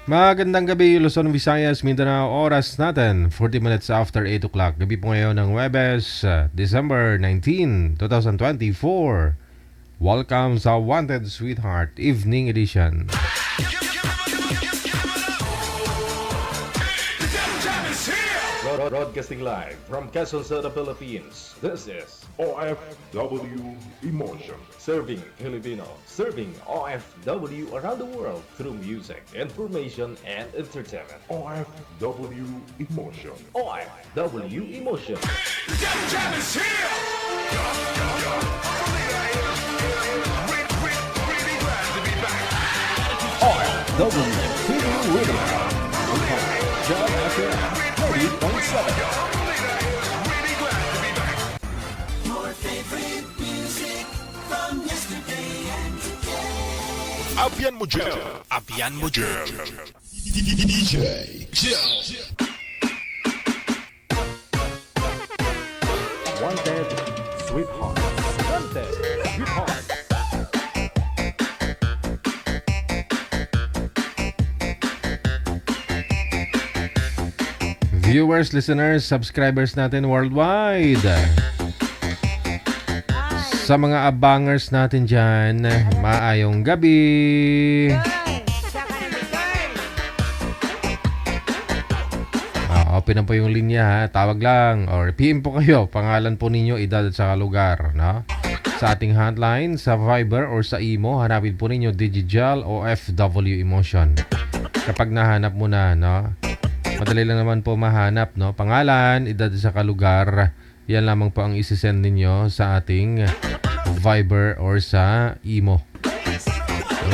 Magandang gabi, Luzon, Visayas, Mindanao. Oras natin, 40 minutes after 8 o'clock. Gabi po ngayon ng Webes, December 19, 2024. Welcome sa Wanted Sweetheart Evening Edition. Broadcasting live from Quezon City, Philippines. This is OFW Emotion. Serving Filipino, serving OFW around the world through music, information, and entertainment. OFW Emotion. OFW Emotion. OFW Radio. John FM 30.7. Abian mo dyan. Abian mo dyan. DJ Jel. Wanted Sweetheart. Wanted Sweetheart. Viewers, listeners, subscribers natin worldwide. Sa mga abangers natin dyan, maayong gabi. Open na po yung linya ha. Tawag lang or PM po kayo. Pangalan po ninyo, edad at saka lugar. No? Sa ating hotline, sa Viber or sa Imo, hanapin po ninyo Digital OFW Emotion. Kapag nahanap mo na, no? Madali lang naman po mahanap, no? Pangalan, edad at saka lugar. Yan lamang po ang isisend ninyo sa ating Viber or sa Imo.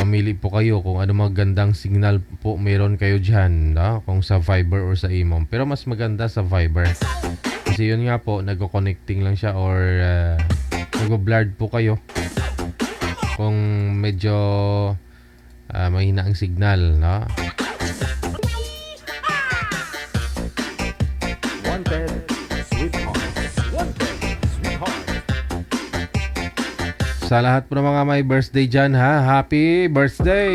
Mamili po kayo kung ano magandang signal po meron kayo dyan, no? Kung sa Viber or sa Imo. Pero mas maganda sa Viber. Kasi yun nga po, nagko-connecting lang siya or nagko-blurred po kayo. Kung medyo mahina ang signal, no? Wanted Sweetheart. Wanted Sweetheart. Sa lahat po ng mga may birthday dyan, ha? Happy birthday!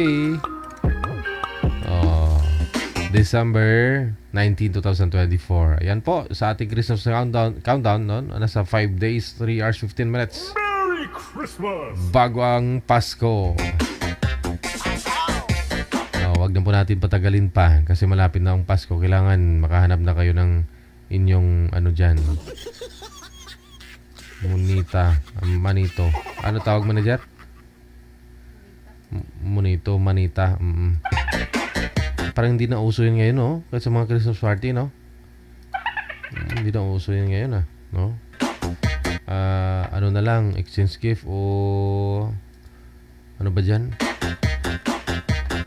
December 19, 2024. Ayan po, sa ating Christmas countdown no? Nasa 5 days, 3 hours, 15 minutes. Merry Christmas! Bago ang Pasko. Wag na po natin patagalin pa kasi malapit na ang Pasko. Kailangan makahanap na kayo ng inyong ano dyan. Manito. Ano tawag manager? Manita. Parang hindi na uso yun ngayon, no? Kasi sa mga Christmas party, no? Hindi na uso yun ngayon, no? Ano na lang, exchange gift o ano ba dyan?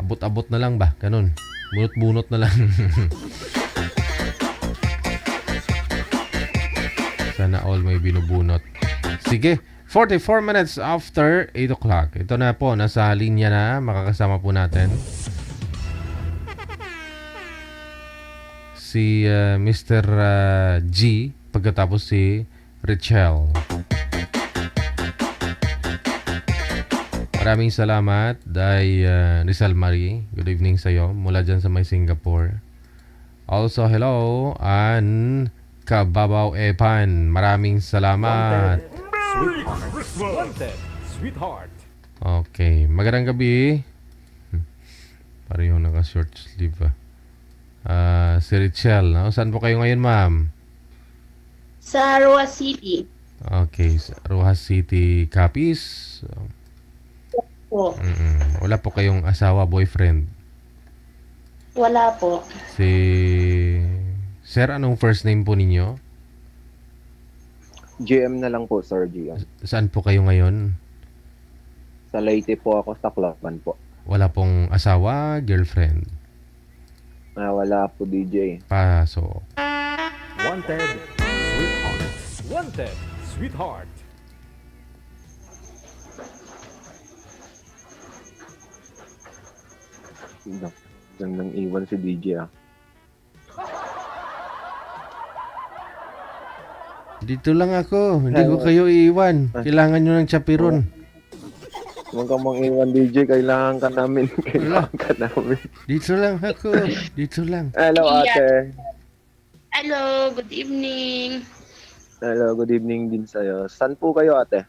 Abot-abot na lang ba? Ganun. Bunot-bunot na lang. Sana all may binubunot. Sige, 44 minutes after 8 o'clock. Ito na po, nasa linya na. Makakasama po natin si Mr. G, pagkatapos si Richelle. Maraming salamat, Rizal Marie. Good evening sa iyo mula dyan sa may Singapore. Also, hello, and Kababaw Epan. Maraming salamat. Merry Christmas. Wanted Sweetheart. Okay, magandang gabi. Parehong naka-short sleeve. Si Richelle, no? Saan po kayo ngayon, ma'am? Sa Roa City Okay, sa Rojas City, Capiz. po. Wala po kayong asawa, boyfriend? Wala po. Si Sir, anong first name po ninyo? GM na lang po, Sir GM. Saan po kayo ngayon? Sa Leyte po ako, sa Tacloban po. Wala pong asawa, girlfriend? Wala po, DJ. Paso. Wanted Sweetheart. Wanted Sweetheart. Gandang iwan si DJ, Dito lang ako. Hindi ko kayo iiwan. Kailangan nyo ng chaperon. Huwag kang mang-iwan, DJ. Kailangan ka namin. Kailangan ka namin. Dito lang ako. Dito lang. Hello, Iya. ate. Hello, good evening. Hello, good evening din sa'yo. Saan po kayo, ate?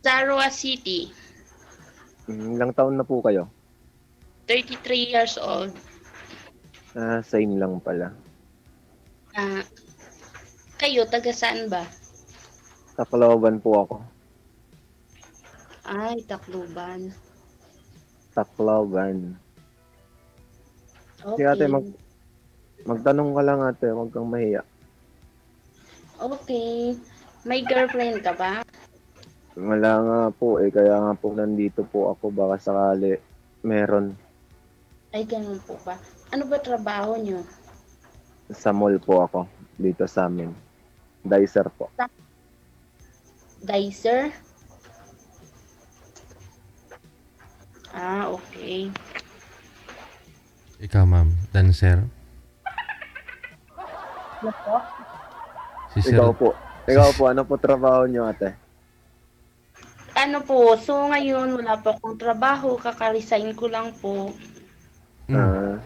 Sarua City, Ilang taon na po kayo? 33 years old. Same lang pala. Ah, kayo, taga saan ba? Tacloban po ako. Ay, Tacloban. Tacloban. Okay. Ate, magtanong ka lang, ate. Huwag kang mahiya. Okay. May girlfriend ka ba? Wala nga po eh. Kaya nga po nandito po ako. Baka sakali meron. Ay, ganun po ba? Ano ba trabaho nyo? Sa mall po ako. Dito sa amin. Dicer po. Dicer? Ah, okay. Ikaw, ma'am. Dancer. Ano po? Si Sir. Ikaw po. Ikaw po. Ano po trabaho nyo, ate? Ano po, so ngayon wala po akong trabaho, kaka-resign ko lang po.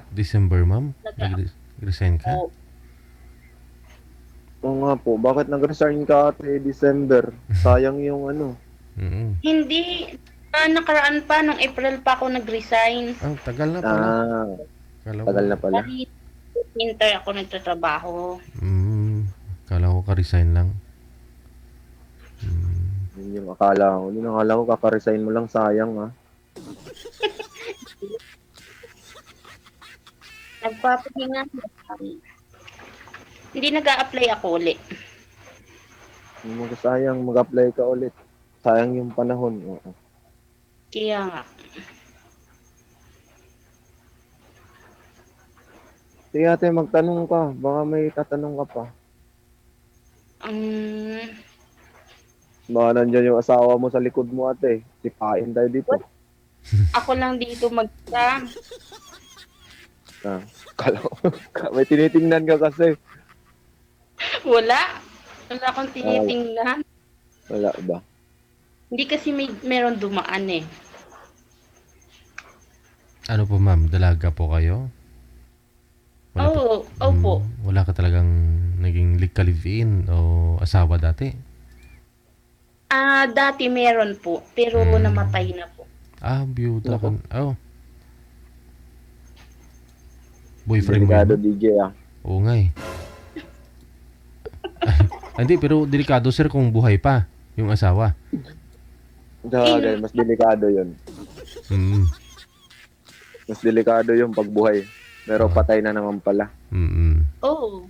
December, ma'am. Nag-resign ka? Po. Oo nga po. Bakit nag-resign ka, ate, December? Sayang yung ano. Mm. Hindi, nakaraan pa, nung April pa ako nag-resign. Oh, tagal na pala. Kala ko, Tagal na pala. Bali, winter ako nagtatrabaho. Kala ko ka-resign lang. Yun yung akala ko. Yun ang akala ko, kaka-resign mo lang. Sayang, ha. Nagpapahinga. Hindi nag-a-apply ako ulit. Sayang, mag-apply ka ulit. Sayang yung panahon. Oo. Kaya nga. Sige, ate, magtanong ka. Baka may tatanong ka pa. Baka nandyan yung asawa mo sa likod mo, ate. Sipain tayo dito. Ako lang dito magsa. Kala ko. May tinitingnan ka kasi. Wala. Wala akong tinitingnan. Wala ba? Hindi kasi meron dumaan eh. Ano po, ma'am? Dalaga po kayo? Oo, opo. Wala ka talagang naging live-in o asawa dati? Dati meron po, pero namatay na po. Byuda ka. Oh. Boyfriend mo Delikado, yun? DJ, ah. Oo nga eh. Hindi, pero delikado sir kung buhay pa yung asawa. Dahil, mas delikado yun. Mas delikado yung pagbuhay. Pero patay na naman pala. Oo.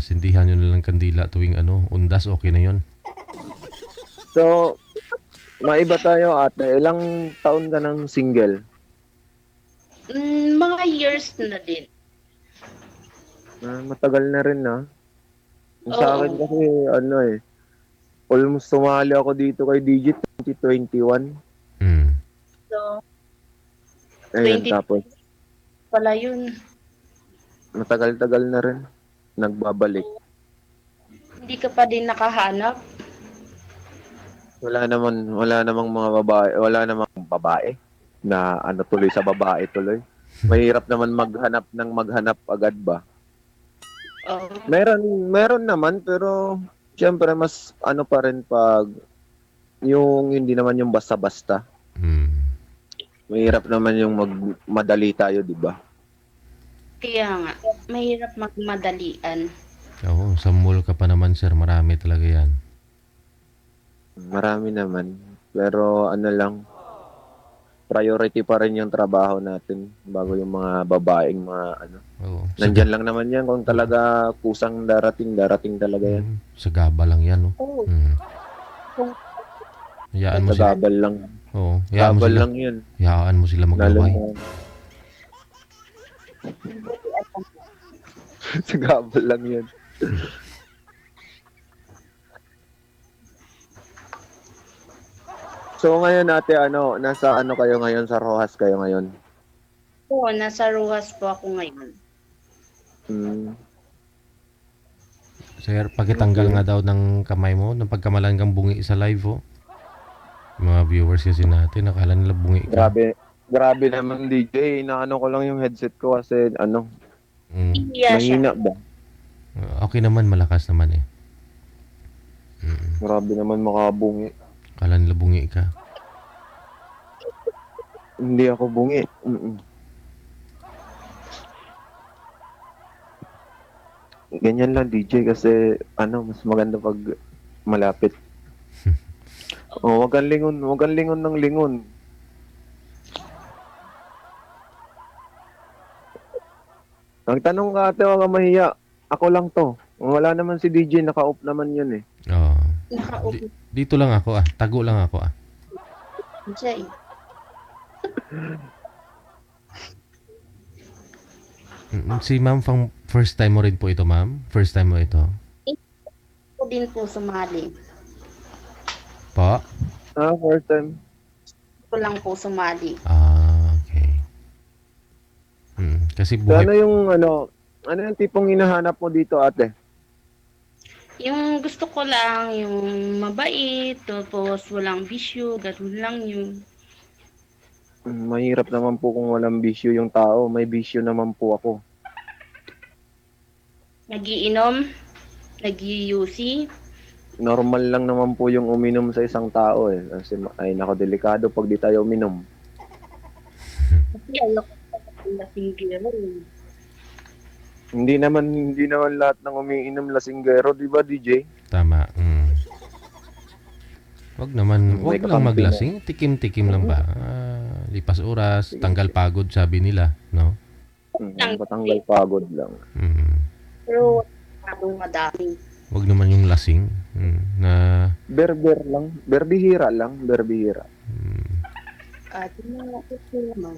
Sindihan nyo na lang kandila tuwing undas, okay na yon. So, maiba tayo, ate. Ilang taon ka ng single? Mga years na din. Matagal na rin, na. Sa Oo. akin kasi, almost sumali ako dito kay Digit 2021. So, Ayun, 20 tapos, pala yun. matagal-tagal na rin. Nagbabalik. Hindi ka pa din nakahanap. Wala namang mga babae, wala namang babae na tuloy sa babae tuloy. Mahirap naman maghanap agad ba? Oo. Meron naman, pero siyempre mas pa rin pag yung hindi naman yung basta-basta. Mahirap naman yung madali tayo, di ba? Kaya nga, mahirap magmadalian. Oo, sa mall ka pa naman sir, marami talaga yan. Marami naman. Pero priority pa rin yung trabaho natin bago yung mga babaeng Oo. Nandyan lang naman yan. Kung talaga kusang darating talaga yan. Sa gaba lang yan, no? Oo. Hayaan mo Sa sila. gabal lang. Oo, hayaan mo Gabal sila. lang yun. Hayaan mo sila Lalo maglaway. sa gabal lang yun. So ngayon ate, nasa kayo ngayon, sa Rojas kayo ngayon? Oo, nasa Rojas po ako ngayon. Sir, pakitanggal nga daw ng kamay mo, ng pagkamalan kang bungi sa live, oh. Yung mga viewers kasi natin, nakala nila bungi ka. Grabe naman DJ, inaano ko lang yung headset ko kasi ano, Iya siya. mahina ba? Okay naman, malakas naman eh. Grabe naman makabungi. Akala nila bungi ka. Hindi ako bungi. Ganyan lang DJ kasi ano, mas maganda pag malapit. Oh, wag kang lingon ng lingon. Nagtanong ka ate, wag kang mahiya. Ako lang to. Wala naman si DJ, naka-off naman yun eh. Oo. Nakaupo Dito lang ako ah. Tago lang ako ah. siya eh. Si ma'am, first time mo rin po ito, ma'am? First time mo ito? Ako din po sumali. Po? First time. Ako lang po sumali. Okay. Kasi So, buhay... ano yung tipong hinahanap mo dito ate? Yung gusto ko lang, yung mabait, tapos walang bisyo, ganun lang yun. Mahirap naman po kung walang bisyo yung tao. May bisyo naman po ako. Nagiinom, nag-UC, Normal lang naman po yung uminom sa isang tao eh. Kasi ay nako, delikado pag di tayo uminom. kasi ayoko na singgero. Hindi naman lahat ng umiinom lasinggero, di ba DJ? Tama. Wag naman, May wag lang kakampi maglasing. Tikim-tikim lang ba? Lipas oras, tanggal pagod, sabi nila, no? Patanggal pagod lang. Pero masyadong madami. Wag naman yung lasing. Na, Berber lang. Berbihira lang. Berbihira. At yung mga ito naman,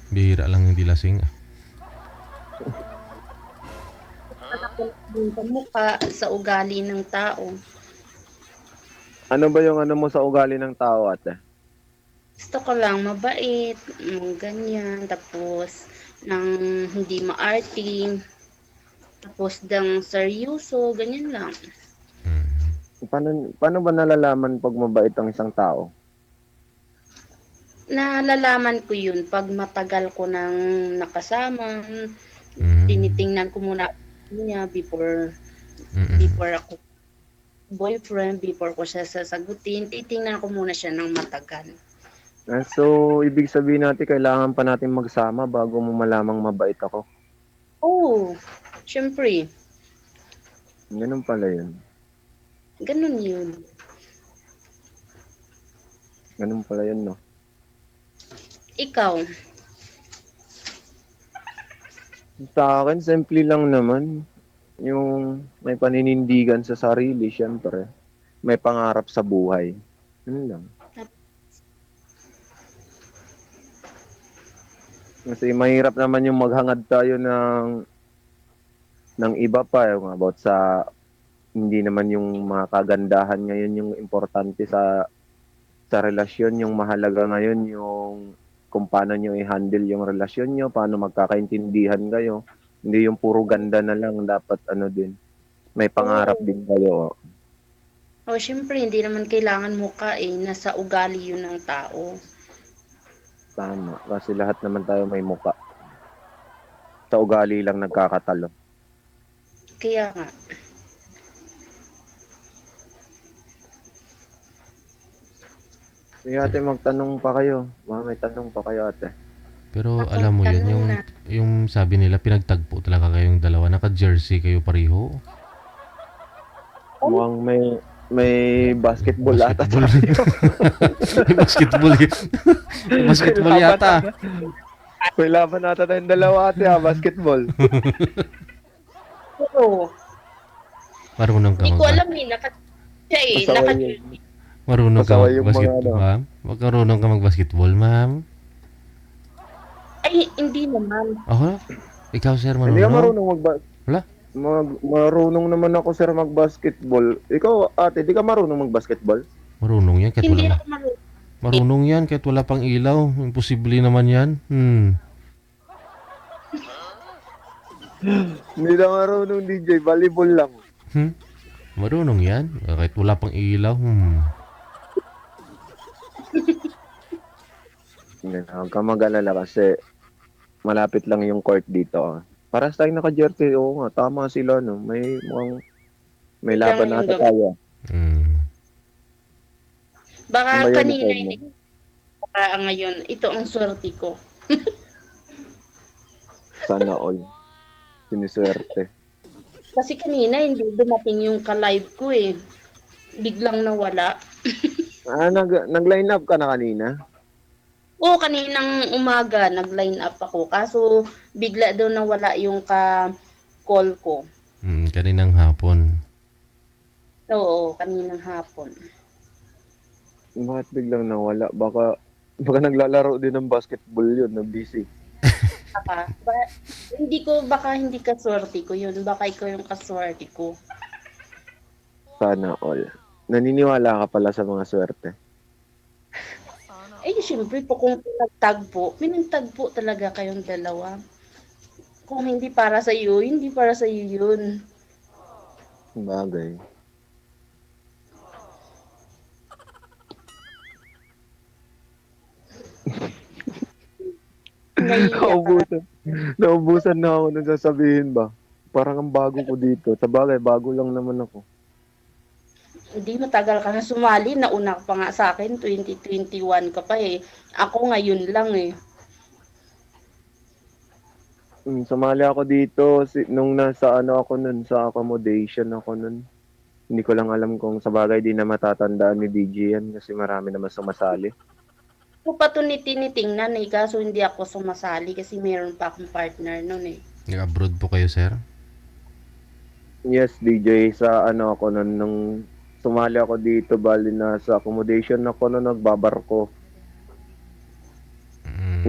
bihira lang hindi lasing. yung pamukha sa ugali ng tao. Ano ba yung ano mo sa ugali ng tao ate? Gusto ko lang mabait, ganyan, tapos nang hindi maarting, tapos dang seryoso, ganyan lang. Paano ba nalalaman pag mabait ang isang tao? Nalalaman ko yun pag matagal ko nang nakasama, tinitingnan ko muna niya before ako boyfriend, before ko siya sasagutin, titingnan ko muna siya ng matagal. So, ibig sabihin natin kailangan pa natin magsama bago mo malamang mabait ako. Oo, syempre, Ganun pala yun. ganun yun. Ganun pala yun, no? Ikaw, Sa akin, simple lang naman. Yung may paninindigan sa sarili, syempre. May pangarap sa buhay. Yun lang. Kasi mahirap naman yung maghangad tayo ng iba pa. Yung about sa hindi naman yung mga kagandahan ngayon yung importante sa relasyon. Yung mahalaga ngayon yung kung paano nyo i-handle yung relasyon nyo, paano magkakaintindihan kayo. Hindi yung puro ganda na lang, dapat ano din. May pangarap din kayo. syempre, hindi naman kailangan mukha nasa ugali yun ng tao. Tama, kasi lahat naman tayo may muka. Sa ugali lang nagkakatalo. Kaya nga, Sige ate, magtanong pa kayo. May tanong pa kayo ate. Pero Ako, alam mo yun, tanong na. yung sabi nila, pinagtagpo talaga kayong dalawa. Naka-jersey kayo pareho. Mukhang may basketball ata. May basketball. Basketball yata. May laban ata tayong dalawa ate basketball. pero Marunong ka hindi ko mag alam siya Pasaway yun. Marunong ka Pasaway yung mga mag-basketball, ano. ma'am? Marunong ka mag-basketball, ma'am? Ay, hindi naman. Ako? Ikaw, sir, Hindi ka marunong? marunong Wala? marunong naman ako sir mag-basketball. Ikaw ate, di ka marunong mag-basketball? Marunong yan kahit Hindi wala. ako marunong. Marunong yan kahit wala pang ilaw. Imposible naman yan. Hindi na marunong DJ, volleyball lang. Marunong yan kahit wala pang ilaw. Huwag kang mag-alala kasi malapit lang yung court dito. Para sa tayong naka-jersey, oo nga, tama sila, no? May laban na tayo. Baka Ano ba yun, kanina Nicole? hindi. Baka ngayon, ito ang swerte ko. Sana all. Siniswerte. Kasi kanina hindi dumating yung ka-live ko eh. Biglang nawala. Nag-line up ka na kanina? Oo, kaninang umaga nag-line up ako. Kaso bigla daw nawala yung ka-call ko. Kaninang hapon. Oo, kaninang hapon. Bakit biglang nawala? Baka naglalaro din ng basketball yun, na busy. Baka hindi kaswerte ko yun. Baka ikaw yung kaswerte ko. Sana all. Naniniwala ka pala sa mga swerte. Eh, siyempre po kung pinagtagpo talaga kayong dalawa. Kung hindi para sa iyo, hindi para sa iyo yun. Bagay. Naiiyak ka. Naubusan na ako nang sasabihin ba. Parang ang bago ko dito. Sa bagay, bago lang naman ako. Hindi matagal ka na sumali. Nauna ka pa nga sa akin. 2021 ka pa eh. Ako ngayon lang eh. Sumali ako dito nung nasa ako nun, sa accommodation ako nun. Hindi ko lang alam kung sa bagay di na matatandaan ni DJ yan kasi marami naman sumasali. Ako pa ito tinitingnan eh. Kaso hindi ako sumasali kasi meron pa akong partner nun eh. Nag-abroad po kayo, sir? Yes, DJ, sa ako nun, nung sumali ako dito, bali na sa accommodation ako nun, nagbabarko.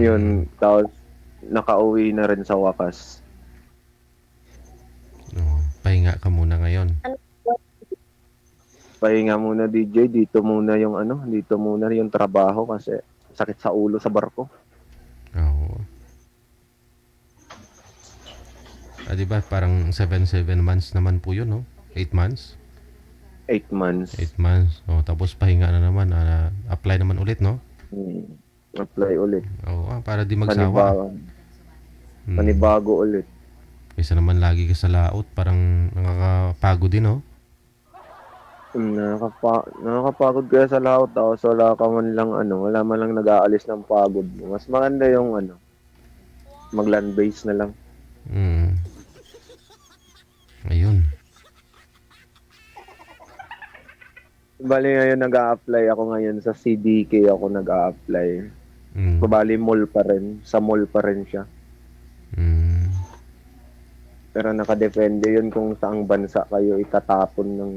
Yun, tapos nakauwi na rin sa wakas. Pahinga ka muna ngayon. Pahinga muna DJ, dito muna yung trabaho kasi sakit sa ulo sa barko. Oo. Di ba parang 7 months naman po yun, no? 8 months? 8 months. 8 months. Tapos pahinga na naman. Apply naman ulit, no? Apply ulit. Oo, para di magsawa. Panibago ulit. Kaysa naman lagi ka sa laot, parang nakakapagod din, no? Nakakapagod kaya sa laot tapos wala ka man lang wala man lang nag-aalis ng pagod mo. Mas maganda yung mag-land base na lang. Ayun. Bali ngayon nag-a-apply ako ngayon sa CDK ako nag-a-apply. Bali mall pa rin. Sa mall pa rin siya. Pero nakadepende yun kung saang bansa kayo itatapon ng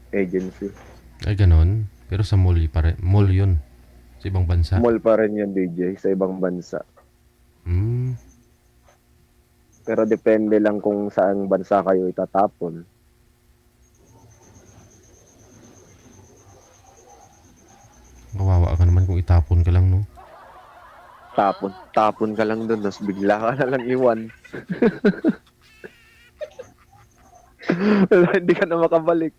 agency. Ay, ganon. Pero sa mall pa rin. Mall yun. Sa ibang bansa. Mall pa rin yun, DJ. Sa ibang bansa. Pero depende lang kung saang bansa kayo itatapon. Kawawa ka naman kung itapon ka lang, no? Tapon ka lang doon, tapos bigla ka na lang iwan. Hindi ka na makabalik.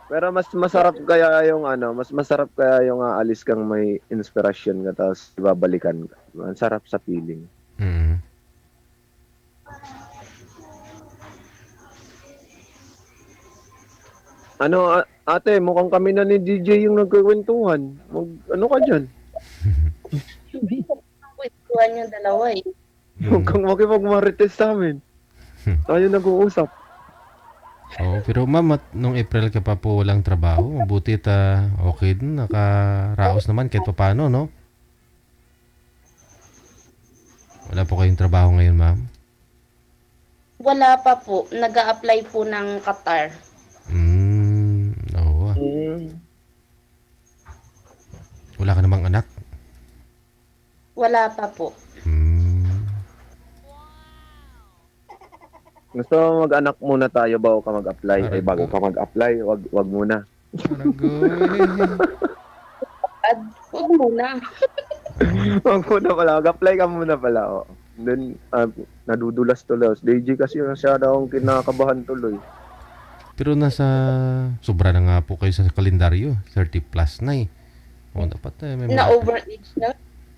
Pero mas masarap kaya yung aalis kang may inspirasyon ka tapos babalikan ka. Ang sarap sa feeling. Ate, mukhang kami na ni DJ yung nagkikwentuhan. Ano ka dyan? Hindi ko kwentuhan yung dalawa eh. Huwag kang makipagmarites sa amin. Tayo nag-uusap. Pero ma'am, nung April ka pa po walang trabaho, mabuti okay din, nakaraos naman kahit paano, no? Wala po kayong trabaho ngayon, ma'am? Wala pa po. Nag-a-apply po ng Qatar. Oo. Wala ka namang anak? Wala pa po. Gusto mo mag-anak muna tayo bago ka mag-apply? Ay, bago ka mag-apply, wag muna. Huwag muna. Wag muna pala. Mag-apply ka muna pala. Oh. Then, nadudulas tulos. DJ kasi masyado akong kinakabahan tuloy. Pero sobra na nga po kayo sa kalendaryo. 30 plus na eh. O, dapat may Na mga, overage na,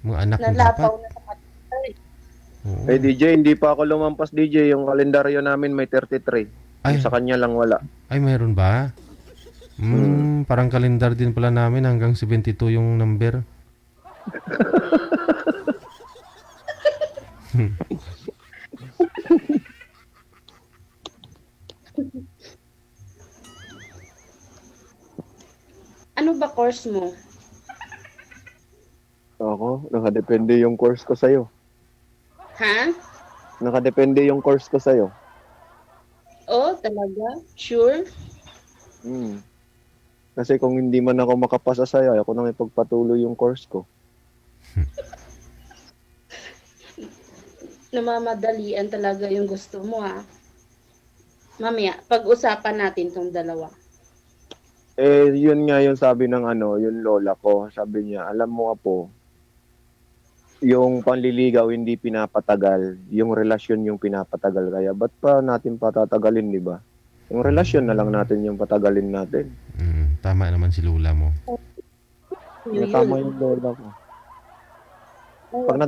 mga anak mo dapat. nalapaw na sa kanila. Oo. Eh DJ, hindi pa ako lumampas DJ. Yung kalendaryo namin may 33. Ay. Yung sa kanya lang wala. Ay, mayroon ba? Parang kalendar din pala namin hanggang 72 yung number. Ano ba course mo? Ako, nakadepende yung course ko sa'yo. Ha? Nakadepende yung course ko sa'yo. Oh, talaga? Sure? Hmm. Kasi kung hindi man ako makapasa sa'yo, ako nang ipagpatuloy yung course ko. Namamadalian talaga yung gusto mo, ha? Mamaya, pag-usapan natin tong dalawa. Eh, yun nga yung sabi ng yung lola ko. Sabi niya, alam mo Apo, yung panliligaw hindi pinapatagal, yung relasyon yung pinapatagal. Kaya ba't pa natin patatagalin, di ba? Yung relasyon na lang natin yung patagalin natin. Tama naman si Lula mo. Yun, Tama yun. yung lola ko. Pag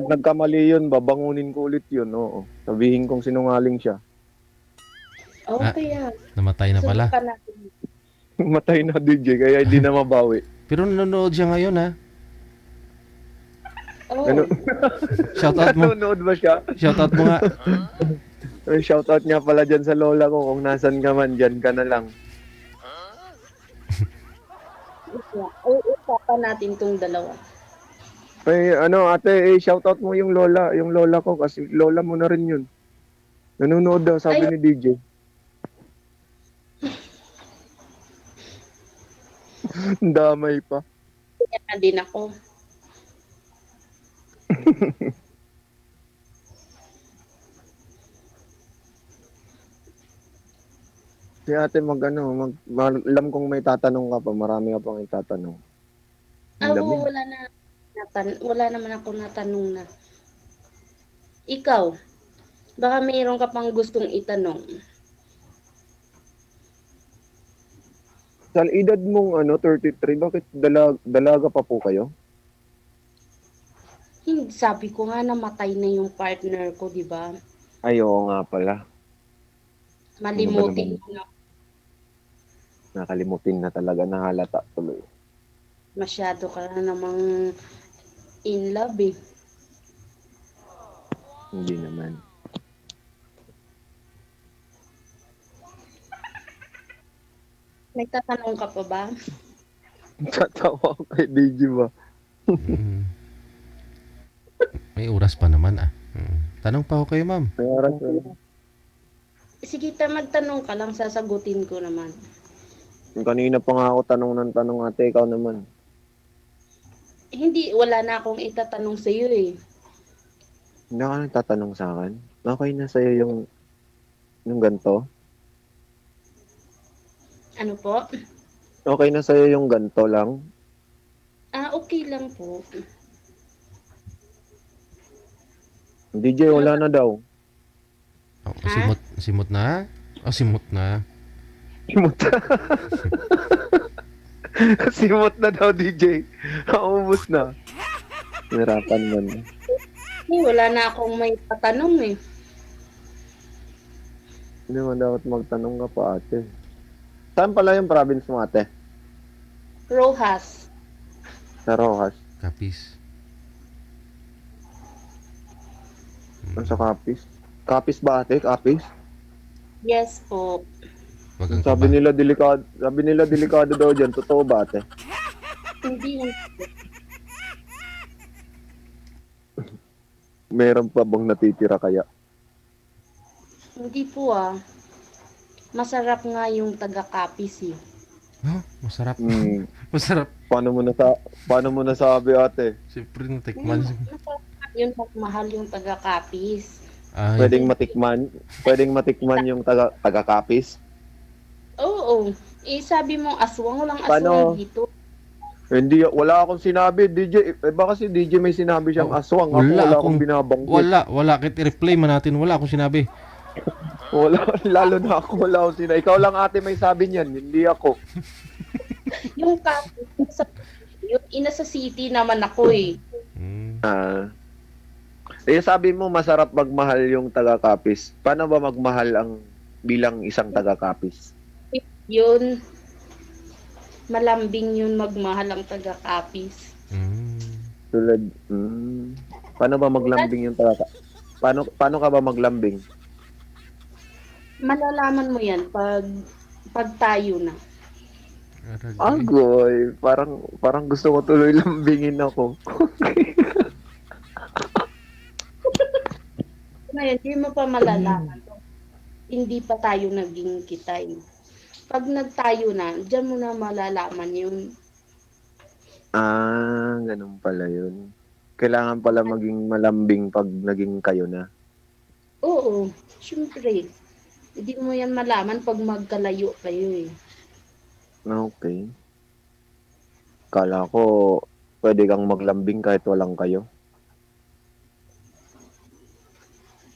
nagkamali yun, babangunin ko ulit yun, oo. Sabihin kong sinungaling siya. Okay, ha. Namatay na pala. Subukan natin. Matay na DJ, kaya hindi na mabawi. Pero nanonood siya ngayon, ha? Oh, Ano? Shoutout mo. Nanonood ba siya? Shoutout mo nga. Shoutout niya pala dyan sa lola ko. Kung nasan ka man, dyan ka na lang. usapan natin tong dalawa. Ay, ate, shoutout mo yung lola ko kasi lola mo na rin yun. Nanonood daw, sabi Ay. ni DJ. Damay pa. Kaya na din ako. Si ate alam kong may tatanong ka pa, marami ka pang itatanong. Ang Ako, lamig. wala naman ako natanong na. Ikaw, baka mayroon ka pang gustong itanong. Sa edad mong 33, bakit dalaga pa po kayo? Hindi, sabi ko nga namatay na yung partner ko, di ba? Ay, oo nga pala. Malimutin ko na Nakalimutin na talaga, nahalata tuloy. masyado ka na namang in love eh. Hindi naman. May tatanong ka pa ba? Tatawa ko kay DJ ba? Mm. May oras pa naman, ah. Tanong pa ako kayo, ma'am. May oras na. Sige, magtanong ka lang, sasagutin ko naman. Kanina pa nga ako tanong ng tanong ate, ikaw naman. Hindi, wala na akong itatanong sa iyo eh. Hindi ka nagtatanong sa akin. Okay na sa'yo yung ganto? Ano po? Okay na sa'yo yung ganto lang? Okay lang po. DJ, wala na daw. Oh, simot na? Oh, simot na. Simot na. Simot na daw, DJ. Naubos na. Hirapan man. Wala na akong may tatanong eh. Hindi man dapat magtanong ka pa, ate. Saan pala yung province mo, ate? Rojas. Sa Rojas. Kapis. Sa Capiz. Capiz ba, ate? Capiz? Yes po. Wag kang Sabi kaba. nila delikado daw dyan. Totoo ba, ate? Hindi. Meron pa bang natitira kaya? Hindi po ah. Masarap nga yung taga-Capiz eh. Oh, masarap. Hmm. Masarap. Paano mo nasabi, ate? Siyempre, natikman. Yun mahal yung taga-Capiz. Ay, Pwedeng matikman yung taga-Capiz? Oo. Sabi mo aswang, walang Paano? aswang dito. Hindi, wala akong sinabi, DJ. Baka si DJ may sinabi siyang Oh, aswang. Ako, wala wala akong akong- binabanggit. wala. Kahit i-replay man natin, wala akong sinabi. Wala, lalo na ako, wala akong sinabi. Ikaw lang, ate, may sabi niyan. Hindi ako. Yung Capiz, Yung ina sa city naman ako eh. Mm. Sabi mo masarap magmahal yung taga-Capiz. Paano ba magmahal ang bilang isang taga-Capiz? Yun, malambing yun magmahal ang taga-Capiz. Tulad, paano ba maglambing yung taga paano ka ba maglambing? Malalaman mo yan pag tayo na. Aray. Agoy, parang gusto ko tuloy lambingin ako. Ngayon, hindi mo pa malalaman. Hindi pa tayo naging kitay. Pag nagtayo na, diyan mo na malalaman yun. Ganun pala yun. Kailangan pala maging malambing pag naging kayo na. Oo, syempre. Hindi mo yan malaman pag magkalayo kayo eh. Okay. Kala ko, pwede kang maglambing kahit walang kayo.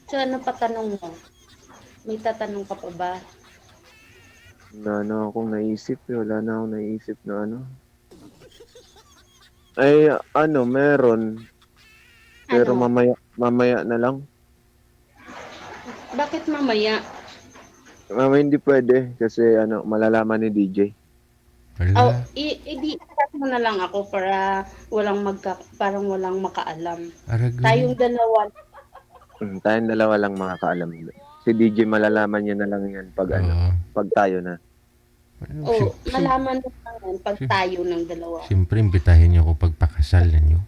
So ano pa tanong mo? May tatanong ka pa ba? Wala na akong naisip. Wala na akong naisip na ano. Ay, meron. Pero Ano? mamaya na lang. Bakit mamaya? Mamaya hindi pwede kasi malalaman ni DJ. Oh, Wala. i-chat mo na lang ako para parang walang makaalam. Aragoy. Tayong dalawa. Tayong dalawa lang makakaalam. Si DJ malalaman niya na lang yan pag Oo. pag tayo na. Oh, malaman mo lang yan pag tayo ng dalawa. Siyempre, imbitahin niyo ako pagpakasal ninyo.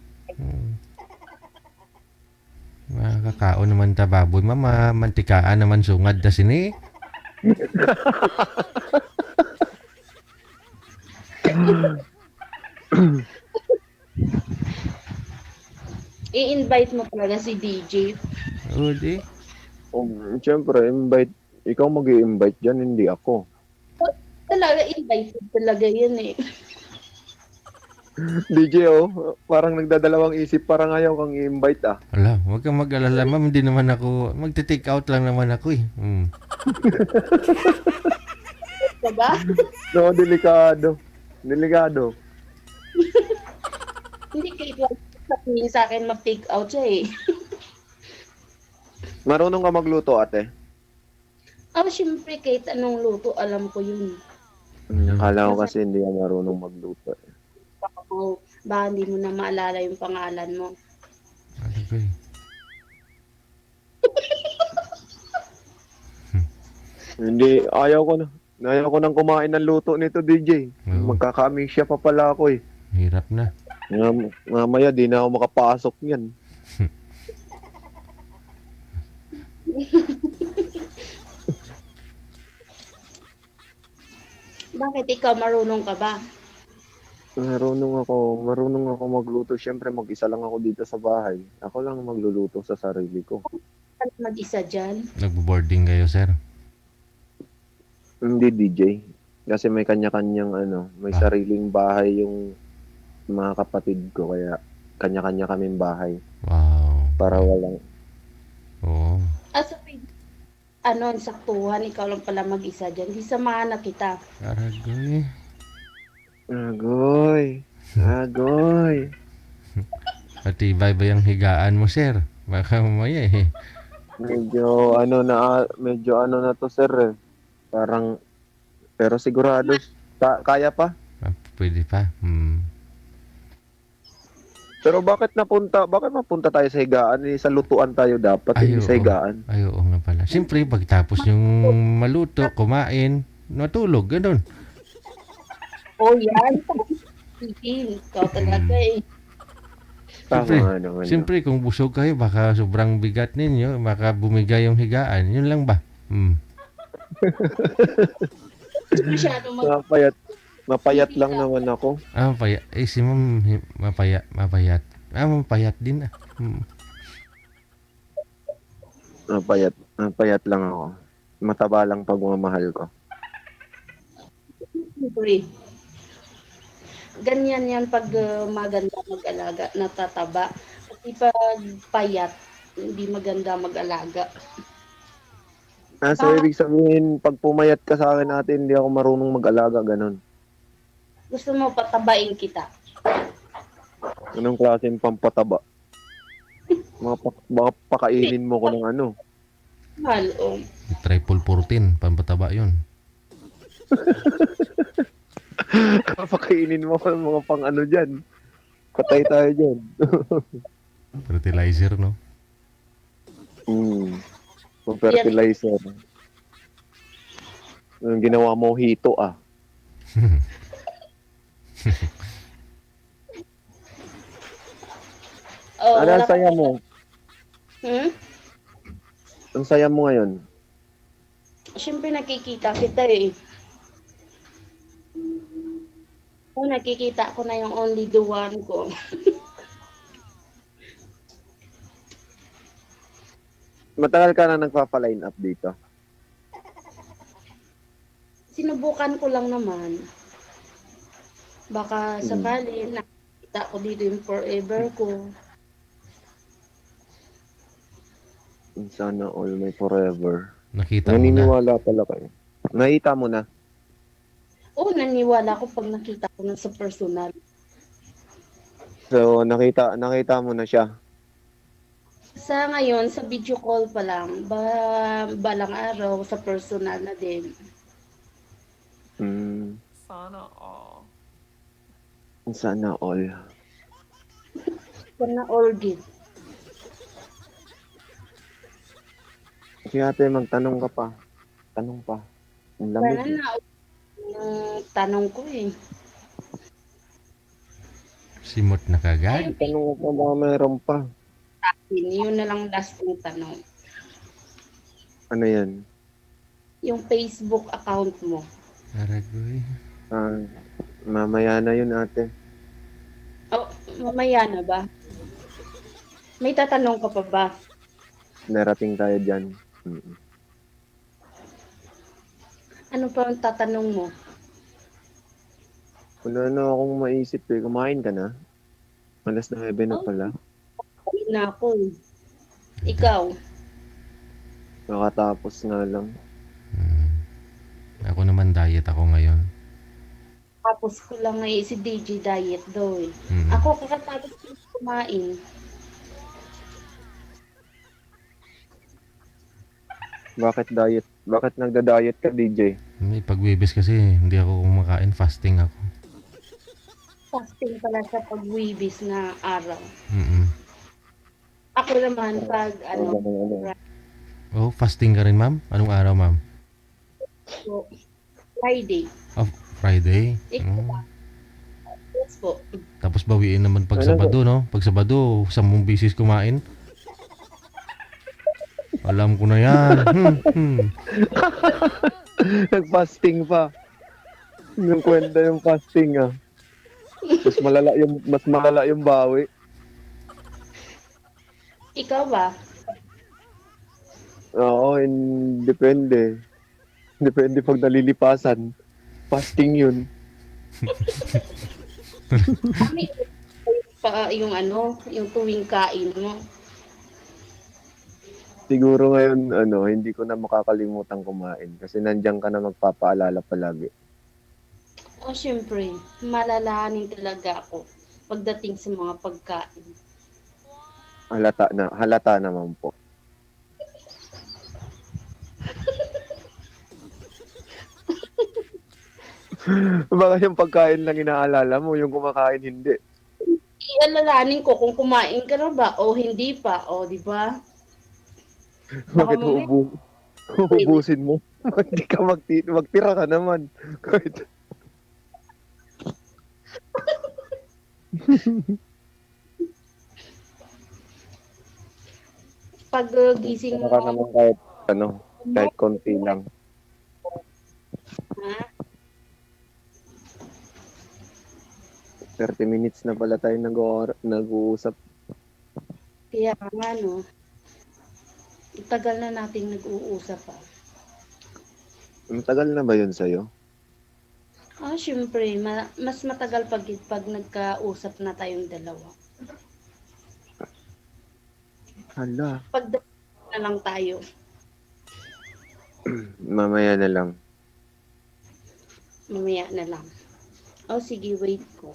Makakao naman ta baboy. Mama, mantikaan naman sungad na sini. I-invite mo talaga si DJ. O, di. Siyempre, ikaw mag-i-invite dyan, hindi ako. Talaga, invited talaga yun eh. DJ, parang nagdadalawang isip, parang ayaw kang i-invite ah. Wala, huwag kang mag-alala, ma'am. Hindi naman ako, magte-take out lang naman ako eh. Diba? No, delikado. Delikado. Hindi kayo sabihin sa akin mag-take out siya eh. Marunong ka magluto, ate? Oh, syempre, kahit anong luto, alam ko yun. Akala ko kasi hindi ka marunong magluto. Baka hindi mo na maalala yung pangalan mo. Aragoy. Hindi, ayaw ko na. Ayaw ko nang kumain ng luto nito, DJ. Oo. Magkakamisya pa pala ako eh. Hirap na. Mamaya, di na ako makapasok yan. Bakit ikaw marunong ka ba? Marunong ako magluto. Siyempre, mag-isa lang ako dito sa bahay. Ako lang magluluto sa sarili ko. Ano mag-isa dyan? Nagbo-boarding kayo, sir. Hindi, DJ. Kasi may kanya-kanyang may sariling bahay yung mga kapatid ko. Kaya kanya-kanya kaming bahay. Wow. Para walang... Oo. So, ang saktuhan, ikaw lang pala mag-isa dyan. Di samahan na kita. Aragoy. Agoy. Matibay ba yung higaan mo, sir? Baka mamaya eh. Medyo na to, sir. Parang, pero sigurado, kaya pa. Pwede pa. Pero bakit mapunta tayo sa higaan? Sa lutuan tayo dapat, hindi sa higaan. Ay, oo nga pala. Siyempre, pagtapos yung maluto, kumain, natulog, ganun. Oh, yan. Ikaw talaga eh. Tama naman. Siyempre, kung busog kayo, baka sobrang bigat ninyo, baka bumigay yung higaan. Yun lang ba? Masyado Mapayat lang naman ako. Mapayat. Eh, si ma'am, mapayat. Mapayat din ah. Mapayat lang ako. Mataba lang pagmamahal ko. Siyempre. Ganyan yan pag maganda mag-alaga, natataba. Kasi pag payat, hindi maganda mag-alaga. So, ibig sabihin, pag pumayat ka sa akin natin, hindi ako marunong mag-alaga, ganun. Gusto mo patabain kita. Anong klaseng pampataba? Baka pakainin mo ko ng ano. Mahal, oh. Triple 14, pampataba yun. Pakainin mo ko ng mga pang ano dyan. Patay tayo dyan. Fertilizer, no? Pang fertilizer. Yung ginawa mo, hito ah. Oh, Ano ang wala saya mo? Hmm? Ang saya mo ngayon? Siyempre nakikita kita eh. Oh, nakikita ko na yung only the one ko. Matagal ka na nagpapa-line up dito. Sinubukan ko lang naman. Baka sakali nakita ko dito yung forever ko. Sana all may forever. Nakita mo na. Naniniwala pala kayo. Nakita mo na. Oo, naniwala ko pag nakita ko na sa personal. So, nakita mo na siya. Sa ngayon, sa video call pa lang, balang araw sa personal na din. Sana all. Sana all. Sana all good. Kaya ate, magtanong ka pa. Tanong pa. Ang Wala lamig. na yung tanong ko eh. Simot na kagad. Tanong ko ba mayroon pa? Yun na lang last kong tanong. Ano yan? Yung Facebook account mo. Aragoy. Mamaya na yun ate. Oh, mamaya na ba? May tatanong ka pa ba? Narating tayo dyan. Ano pa ang tatanong mo? Wala na akong maisip eh. Kumain ka na? Alas 9 na pala. Ayun na ako eh. Ikaw? Nakatapos nga lang. Ako naman diet ako ngayon. Tapos ko lang eh, si DJ diet daw eh. Mm. Ako kakatapos ko kumain. Bakit diet? Bakit nagda-diet ka, DJ? May pagbibis kasi hindi ako kumakain, fasting ako. Fasting pala sa pagwibis na araw. Mm. Ako naman pag Oh, fasting ka rin, ma'am? Anong araw, ma'am? so, Friday. Oh, Friday. Ikaw Oh. ba? Yes po. Tapos bawiin naman pag Ano Sabado, no? Pag Sabado, 10 bisis kumain. Alam ko na yan. Nag-fasting pa. Yung kwenta yung fasting ah. Mas malala yung bawi. Ikaw ba? Oo, depende. Depende pag nalilipasan. Fasting yun. Yung yung tuwing kain mo. Siguro ngayon, hindi ko na makakalimutan kumain. Kasi nandiyan ka na magpapaalala palagi. O syempre, malalahanin talaga ako pagdating sa mga pagkain. Halata naman po. Baka yung pagkain lang inaalala mo, yung kumakain hindi. Ialalahanin ko kung kumain ka na ba o hindi pa. O, di ba? Bakit mamaya- uubusin mo? Hindi ka magtira ka naman. Kahit Pag gising tira ka mo, naman kahit konti lang. ha? 30 minutes na pala tayo nag-uusap. Kaya nga, no? Tagal na nating nag-uusap pa. Matagal na ba yun sa'yo? Ah, syempre, mas matagal pag nagkausap na tayong dalawa. Hala. Pag na lang tayo. Mamaya na lang. Mamaya na lang. Oh, sige, wait ko.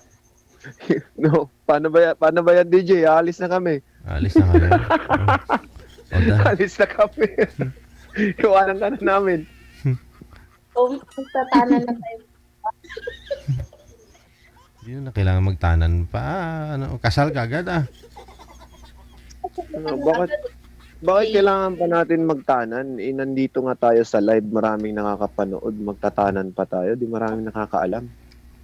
No, paano ba yan, DJ? Alis na kami. Alis na kayo. O, Alis na kami. Iwanan ka na namin. So, magtatanan na tayo. Hindi na kailangan magtanan pa. Kasal ka agad ah. Bakit kailangan pa natin magtanan? Nandito nga tayo sa live, maraming nakakapanood, magtatanan pa tayo, di maraming nakakaalam.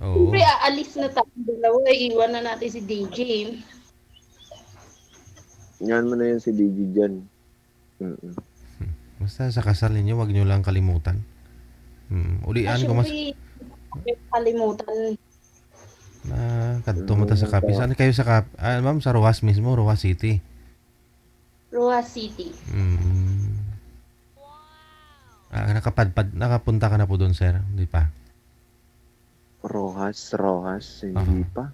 Oo. Siyempre, aalis na tayo dalawa. Iwan na natin si DJ. Yan mo na yan si DJ dyan. Basta sa kasal ninyo, wag nyo lang kalimutan. Ulian ko mas Kalimutan. na kadto mo ta sa Capiz. Ano kayo sa ma'am, sa Rojas mismo, Rojas City. Roa City. Nakapunta ka na po doon, sir? Hindi pa? Rojas, hindi pa.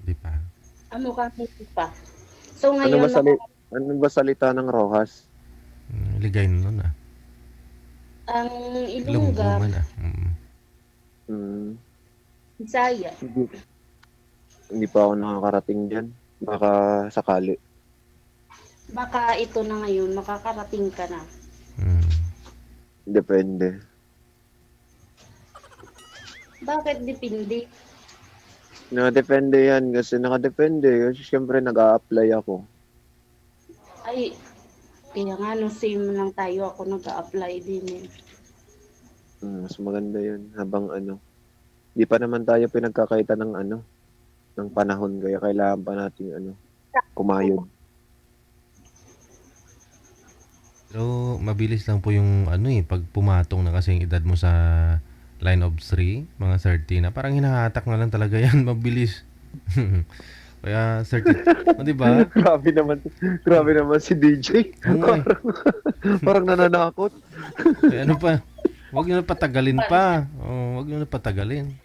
Hindi pa. Kami pa. So ngayon, Ano ba salita ng Rojas? Ligay na nun ah. ang Ilonggo Ilongga, man ah. Bisaya. Hindi pa ako nakakarating dyan. Baka sakali. Baka ito na ngayon, makakarating ka na. Depende. Bakit depende? Nakadepende yan kasi nakadepende. Kasi syempre nag-a-apply ako. Ay, kaya nga, no, same lang tayo. Ako nag-a-apply din eh. Mas maganda yun. Habang di pa naman tayo pinagkakaita ng panahon. Kaya kailangan pa natin kumayod. Pero mabilis lang po yung pag pumatong na kasi yung edad mo sa line of 3, mga 30 na. Parang hinahatak na lang talaga yan, mabilis. Kaya 30, di ba? Grabe naman si DJ. Oo, Parang nananakot. Kaya wag nyo na patagalin pa. Wag nyo na patagalin.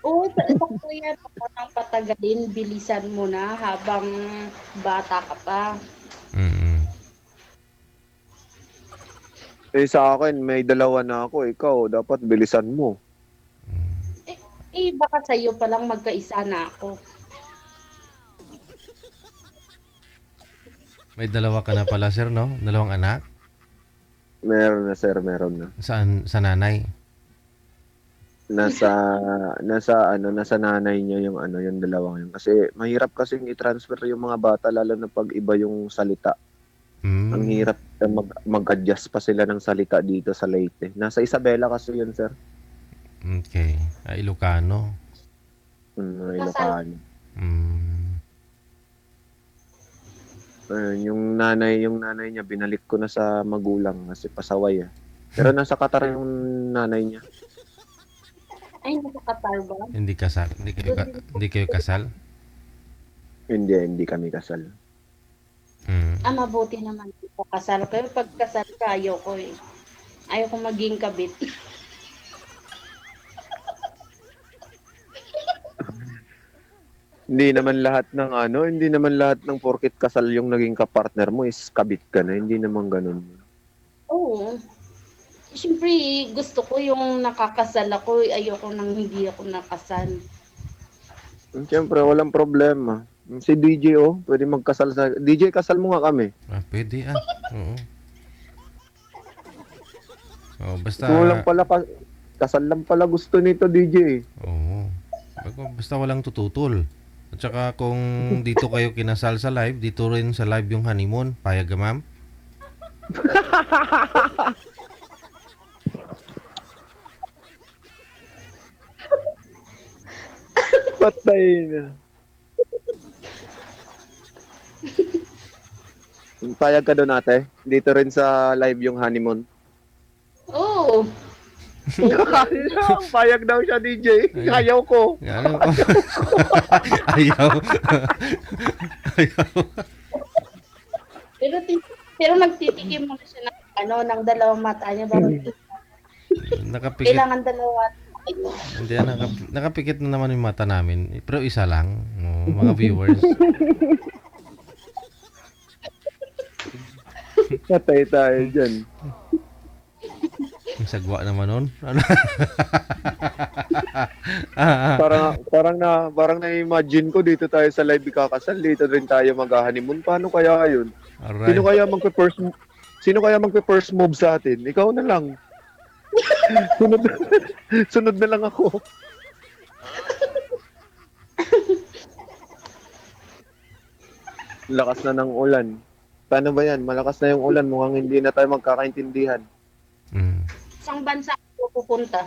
Oo, sakto yan. Ako nang patagalin, bilisan mo na habang bata ka pa. Sa akin, may dalawa na ako. Ikaw, dapat bilisan mo. Baka sa'yo palang magkaisa na ako. May dalawa ka na pala, sir, no? Dalawang anak? Meron na, sir. Meron na. Saan? Sa nanay? Nasa nanay niya yung yung dalawang yun. Kasi mahirap kasing i-transfer yung mga bata, lalo na pag iba yung salita. Ang hirap mag-adjust pa sila ng salita dito sa Leyte. Nasa Isabela kasi yun, sir. Okay. Ilocano. Ilocano. Yung nanay niya, binalik ko na sa magulang kasi pasaway. Pero nasa Qatar yung nanay niya. Ay, nakakatar ba? Hindi kasal. Hindi kayo kasal? Hindi kami kasal. Mabuti naman po kasal. Pero pag kasal ka, ayaw ko eh. Ayaw ko maging kabit. Hindi naman lahat ng porkit kasal yung naging kapartner mo is kabit ka na. Hindi naman ganun. Oo. Siyempre, gusto ko yung nakakasal ako. Ayoko nang hindi ako nakasal. Siyempre, walang problema. Si DJ, pwede magkasal sa... DJ, kasal mo nga kami. Pwede Oo. Basta... Kasal lang pala gusto nito, DJ. Oo. Basta walang tututol. At saka kung dito kayo kinasal sa live, dito rin sa live yung honeymoon. Payag ka, ma'am? Patay na. Payag ka doon, ate? Dito rin sa live yung honeymoon. Oo. Payag daw siya, DJ. Ayaw ko. Ayaw. Ayaw. Pero nagtitikim mo na siya ng dalawang mata niya. Nakapikit. Kailangan dalawa. Hindi, nakapikit na naman yung mata namin. Pero isa lang, mga viewers. Patay tayo dyan. Ang sagwa naman nun. Ano? Parang na-imagine ko dito tayo sa live ikakasal, dito rin tayo mag-honeymoon. Paano kaya yun? Alright. Sino kaya magpe-first move sa atin? Ikaw na lang. Sunod na lang ako. Lakas na ng ulan. Paano ba yan? Malakas na yung ulan. Mukhang hindi na tayo magkakaintindihan. Mm. Isang bansa ako pupunta.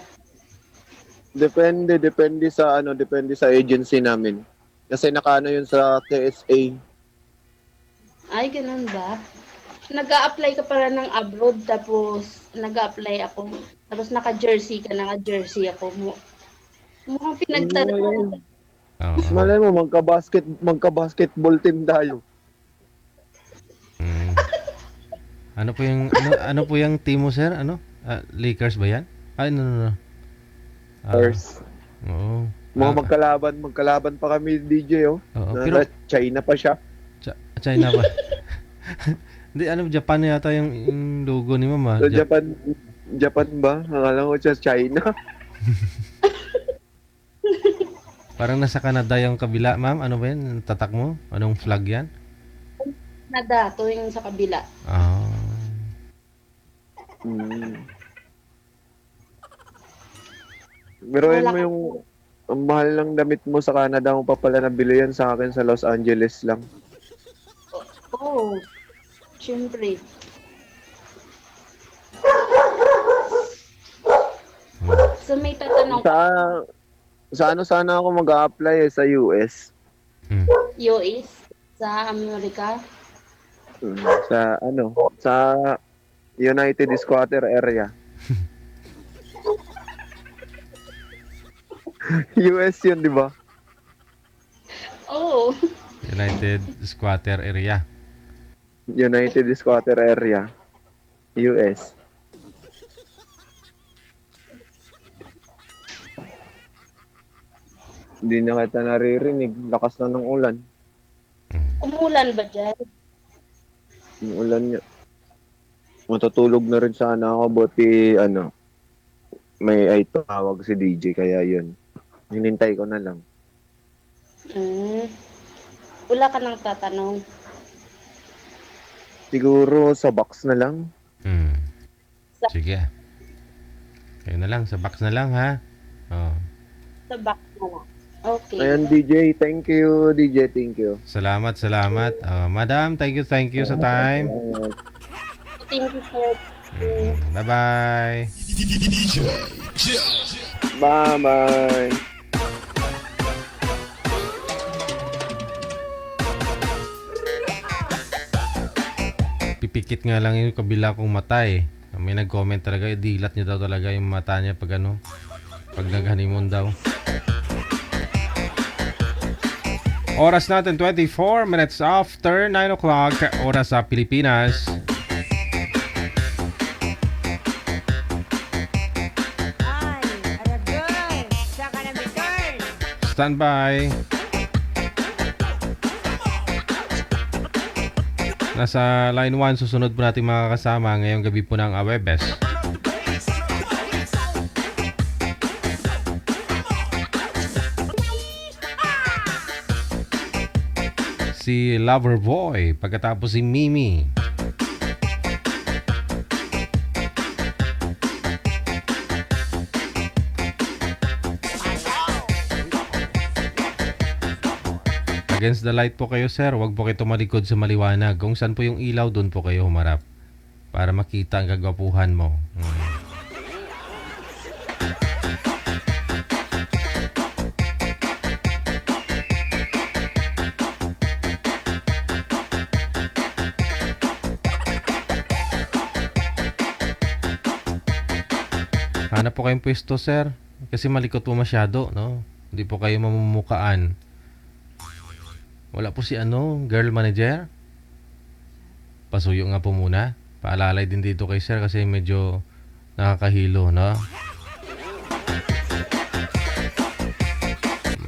Depende sa agency namin. Kasi nakaano yun sa KSA. Ay, ganun ba? Nag-a-apply ka para ng abroad, tapos nag-a-apply ako. Tapos naka-jersey ka, naka-jersey ako. Mukhang pinagtanong. Oo. Malay mo, magka-basketball team tayo. Mm. Ano po yung team mo, sir? Ano? Lakers ba yan? Ay, no. First. Oo. Magkalaban pa kami, DJ, oh. Oo, Pero China pa siya. China ba? Hindi, Japan yata yung logo ni Mama. So, Japan ba? Akala ko siya China. Parang nasa Canada yung kabila, ma'am. Ano ba yan? Tatak mo? Anong flag yan? Nada, tuwing sa kabila. Ah. Biruin mo yung ang mahal ng damit mo sa Canada mo pa pala nabili yan sa akin sa Los Angeles lang. Oh, syempre. So may tatanong ka, Sa ano sana ako mag-a-apply sa US. US, sa Amerika. Sa United Squatter Area. US yun, di ba? Oh, United Squatter Area. United Squatter Area. US. Hindi na kita naririnig. Lakas na ng ulan. umulan ba dyan? Yung ulan niya. Matutulog na rin sana ako. Buti, may ay tawag si DJ. Kaya yun. Hinintay ko na lang. Wala ka nang tatanong. Siguro sa box na lang. Sige. Kayo na lang. Sa box na lang, ha? Oh. Sa back na lang. Okay. Ayan, DJ. Thank you. DJ, thank you. Salamat. Madam, thank you sa time. Thank you, sir. Bye-bye. DJ Joe. Bye-bye. Pipikit nga lang yung kabila kong mata eh. May nag-comment talaga, dilat niya daw talaga yung mata niya pag nag-honeymoon daw. Oras natin 24 minutes after 9 o'clock, oras sa Pilipinas. Stand by. Nasa line 1, susunod po natin mga kasama ngayong gabi po ng Awebes. Si Loverboy, pagkatapos si Mimi. Against the light po kayo, sir. Huwag po kayo tumalikod sa maliwanag. Kung saan po yung ilaw, doon po kayo humarap. Para makita ang kagwapuhan mo. Hanap po kayong pwesto, sir. Kasi malikot po masyado, no? Hindi po kayo mamumukaan. Wala po si girl manager. Pasuyo nga po muna. Paalalay din dito kay sir kasi medyo nakakahilo, no?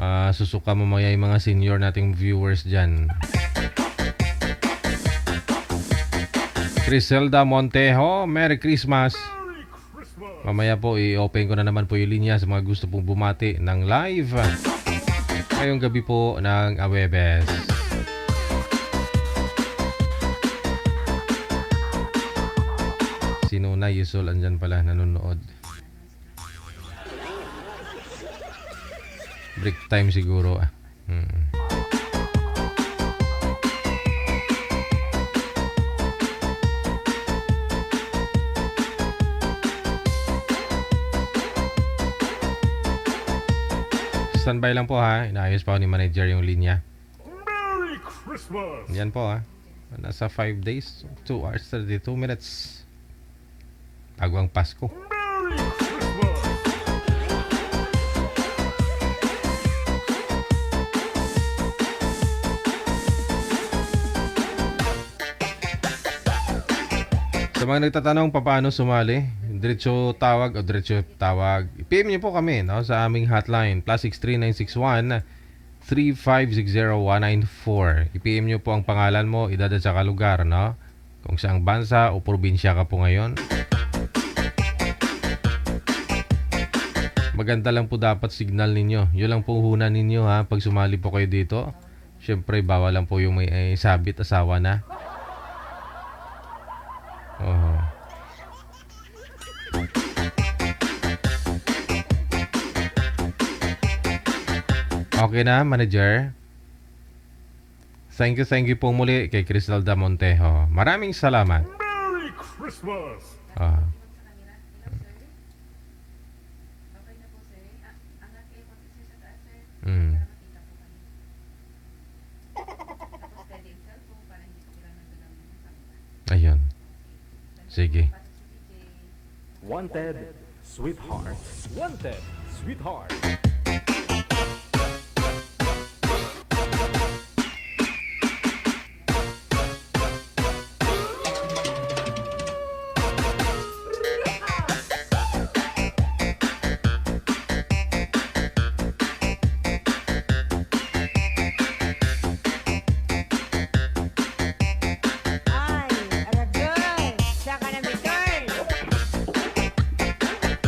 Masusuka mamaya yung mga senior nating viewers dyan. Criselda Montejo, Merry Christmas. Merry Christmas. Mamaya po, i-open ko na naman po yung linya sa mga gusto pong bumati ng live. Ngayong gabi po ng Awebes. Si Nuna Yusol andyan pala nanonood. Break time siguro ah. Standby lang po ha. Inaayos pa ako ni manager yung linya. Merry Christmas! Yan po ha. Nasa 5 days, 2 hours, 32 minutes. Bago ang Pasko. Merry Christmas! Sa mga nagtatanong paano sumali, diretso tawag o diretso tawag, PM niyo po kami no, sa aming hotline +63 961 3560194. I-PM niyo po ang pangalan mo, edad at saka lugar, no? Kung saang bansa o probinsya ka po ngayon. Maganda lang po dapat signal ninyo. Yun lang po hunan ninyo ha, pag sumali po kayo dito. Siyempre, bawal lang po yung may sabit, asawa na. Oh. Okay na, manager? Thank you po muli kay Cristalda Montejo. Maraming salamat. Merry Christmas! Ah. Mm. Ayun. Sige. Wanted, sweetheart. Wanted, sweetheart.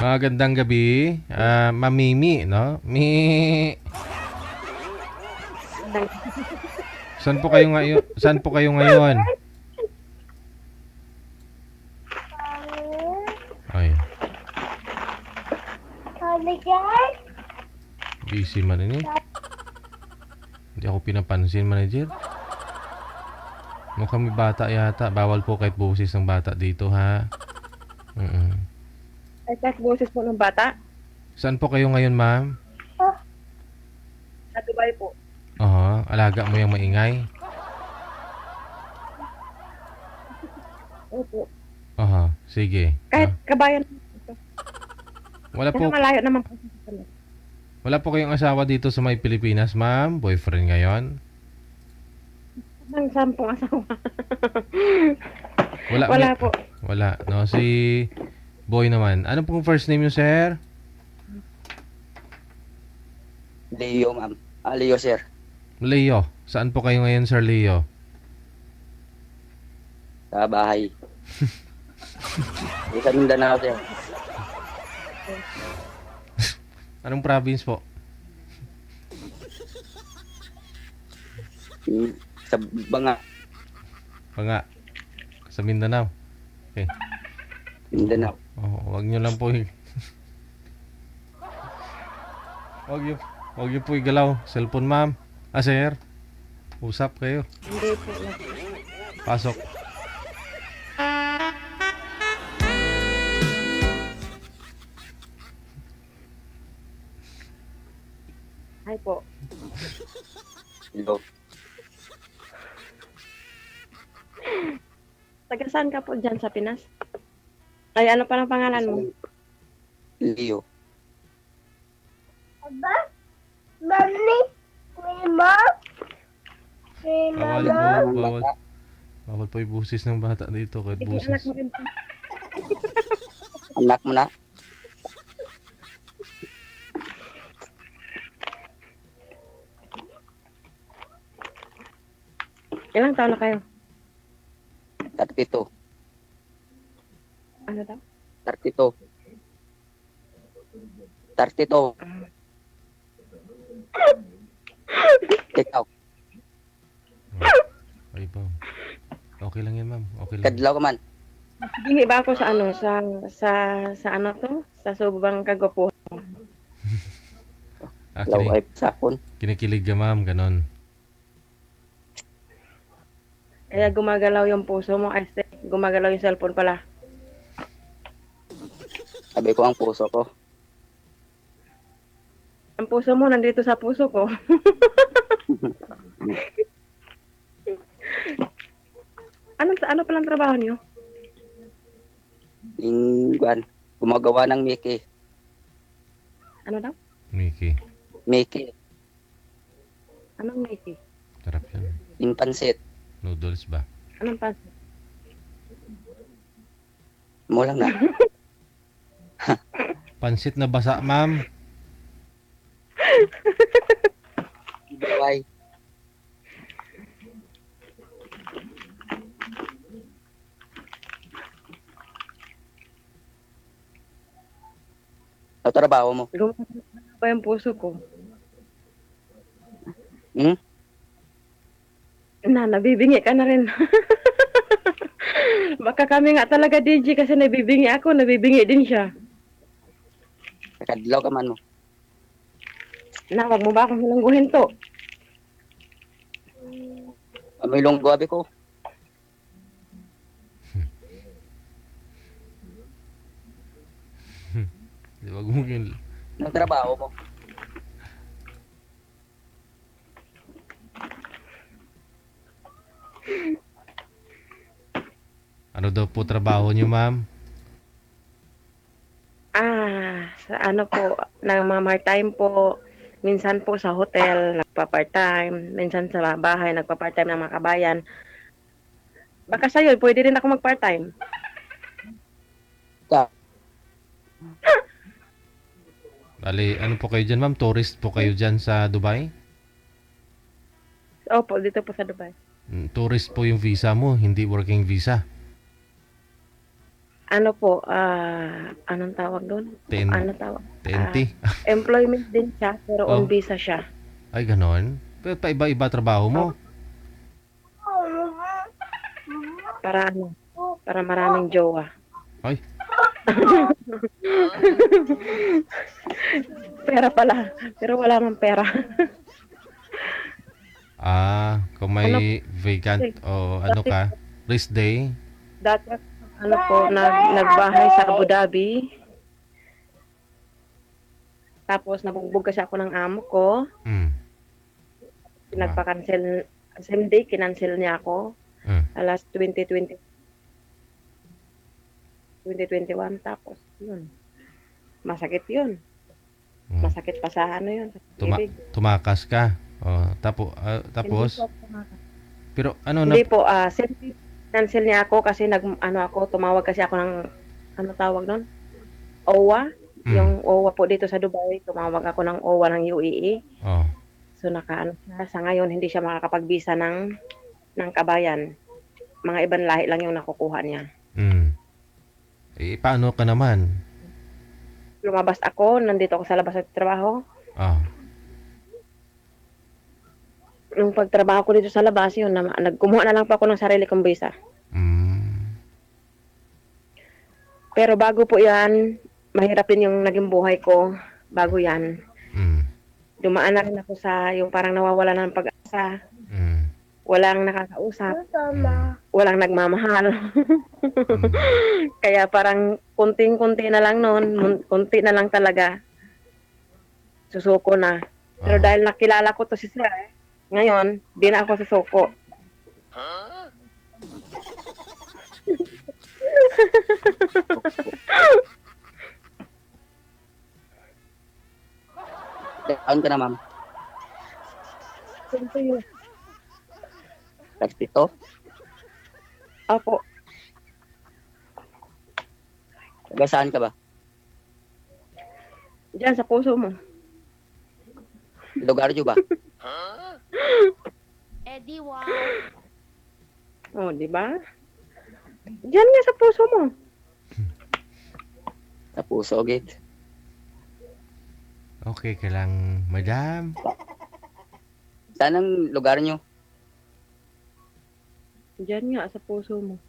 Magandang gabi, Mamimi, no? Saan po kayo ngayon? Saan po kayo ngayon? Ay. Busy man ini. Hindi ako pinapansin, manager. Mukhang may bata yata. Bawal po kahit boses ng bata dito, ha? Ay, kahit boses po ng bata. Saan po kayo ngayon, ma'am? Sa Dubai po. Oo, alaga mo yung maingay. Opo. Oo, sige. Kahit kabayan. Wala Pero po, malayo naman po. wala po kayong asawa dito sa may Pilipinas, ma'am? Boyfriend ngayon? Nang sampung asawa. Wala po. Wala, no? Si Boy naman. Ano pong first name niyo, sir? Leo, ma'am. Leo, sir. Leo. Saan po kayo ngayon, Sir Leo? Sa bahay. Sa Mindanao, sir. Anong province po? Sa Banga. Panga. Sa Mindanao. Okay. Mindanao. Oh, wag niyo lang po wag niyo po igalaw. Cellphone, ma'am. Sir. Usap kayo. Hindi po. Pasok. Ay po. Hello. Taga saan ka po dyan sa Pinas? Ay, ano pa ang pangalan mo? Leo. Bawal po yung busis ng bata dito kahit Hindi, busis. anak mo rin po. Anak mo na? Ilang taon na kayo? 32. Ano daw? 32. 32. Ikaw, Ay po. Okay lang yan, ma'am. Okay lang. kadlaw ka man. Hingi ba ako sa ano, sa ano to? Sa subang kagwapo. Law Actually, ay sakon. kinikilig ka, ma'am. Ganon. Kaya gumagalaw yung puso mo. Ay, gumagalaw yung cellphone pala. Sabi ko ang puso ko. Ang puso mo nandito sa puso ko. Ano palang trabaho niyo? Yung gumagawa ng Mickey. Ano daw? Mickey. Mickey. Anong Mickey? Sarap yan. Yung pansit. Noodles ba? Anong pas? Mo lang na. Pansit na basa, ma'am. Bye. Sa trabaho mo. Gumagalaw pa yung puso ko. Hmm? Nabibingi ka na rin. Baka kami nga talaga DJ kasi nabibingi ako, nabibingi din siya. Kadlaw ka man mo. Wag mo ba akong hilangguhin to? Amoy longgo abi ko. Wag mo yun. Ang trabaho mo. Ano daw po trabaho niyo, ma'am? Sa ano po, nagma-part-time po. Minsan po sa hotel, nagpa-part-time. Minsan sa bahay, nagpa-part-time ng mga kabayan. Baka sa'yo, pwede rin ako mag-part-time. Bali, ano po kayo dyan, ma'am? Tourist po kayo dyan sa Dubai? Opo, dito po sa Dubai. Tourist po yung visa mo, hindi working visa. Ano po, anong tawag doon? Ten- Ano tawag? TNT. Employment din siya, pero Oh. on visa siya. Ay, ganon. Pero pa-iba-iba trabaho mo. Para ano? Para maraming jowa. Ay, Pera pala. Pero wala mang pera. kung may vacant o ano ka, rest day. Dati, ano po, nagbahay sa Abu Dhabi. Tapos, nabugbog kasi ako ng amo ko. Mm. Nagpa-cancel. Same day, kinancel niya ako. Alas 2021. Tapos, yun. Masakit yun. Mm. Masakit pa sa ano yun. Sa bibig. Tumakas ka. Tapos, Hindi po, pero ano na, hindi po, same day, cancel niya ako kasi tumawag kasi ako ng, ano tawag nun? OWA. Yung OWA po dito sa Dubai, tumawag ako ng OWA ng UAE. oh, So nakaano siya, sa ngayon hindi siya makakapagbisa ng kabayan. Mga ibang lahi lang yung nakukuha niya. paano ka naman? Lumabas ako, nandito ako sa labas ng trabaho. Nung pagtrabaho ko dito sa labas, yun, nagkumuha na lang pa ako ng sarili kong visa. Pero bago po yan, mahirap din yung naging buhay ko. Bago yan, dumaan na rin ako sa yung parang nawawala na ng pag-asa. Walang nakakausap. Walang nagmamahal. Kaya parang kunting-kunti na lang noon. Kunti na lang talaga. Susuko na. Pero dahil nakilala ko to si Sir, ngayon, di na ako susuko. Taon ka na, ma'am. Siyempre yun. 32? Opo. Taga saan ka ba? Diyan sa puso mo. Lugar nyo ba? Eddie, wow. Oh, di ba? Diyan nga sa puso mo. Sa puso, gid. Okay ka lang, madam? Saan ang lugar nyo? Diyan nga, sa puso mo.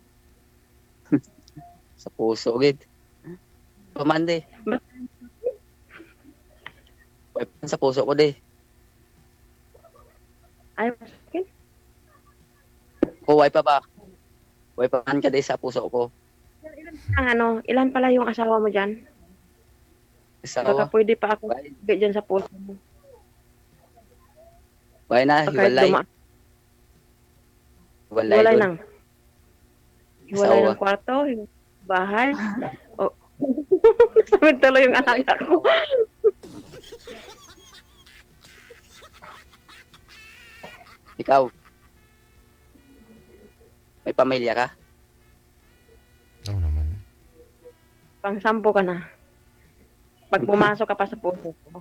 Sa puso, gid. Pamande. Sa puso ko, de. Ayaw mo sa akin? Kuway pa ba? Kuway pa man ka, de, sa puso ko. Ilan pala yung asawa mo dyan? Sa Baka pwede pa ako Why? dyan sa puso mo. Why na, Baka hiwalay. Hiwalay Doon. nang. Hiwalay Asawa. ng kwarto, bahay. O, sabi tuloy yung anak ko. Ikaw. May pamilya ka? Oo naman. Pang-sampo ka na. Pag pumasok ka pa sa puso ko.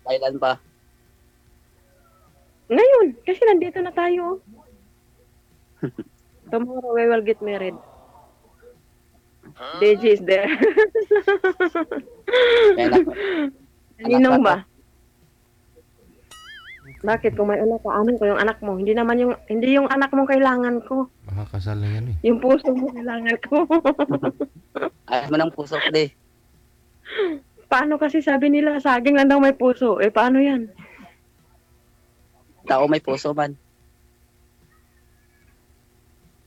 Kailan pa? Ngayon, kasi nandito na tayo. Tomorrow we will get married. Deji is there. May anak, Ninong ba? Bakit kung may anak ka, amin ko yung anak mo? Hindi yung anak mo kailangan ko. Makakasal na yan eh. Yung puso mo kailangan ko. ayaw mo ng puso ko, de. Paano kasi sabi nila, saging lang daw may puso. Eh, paano yan? Tao may puso man.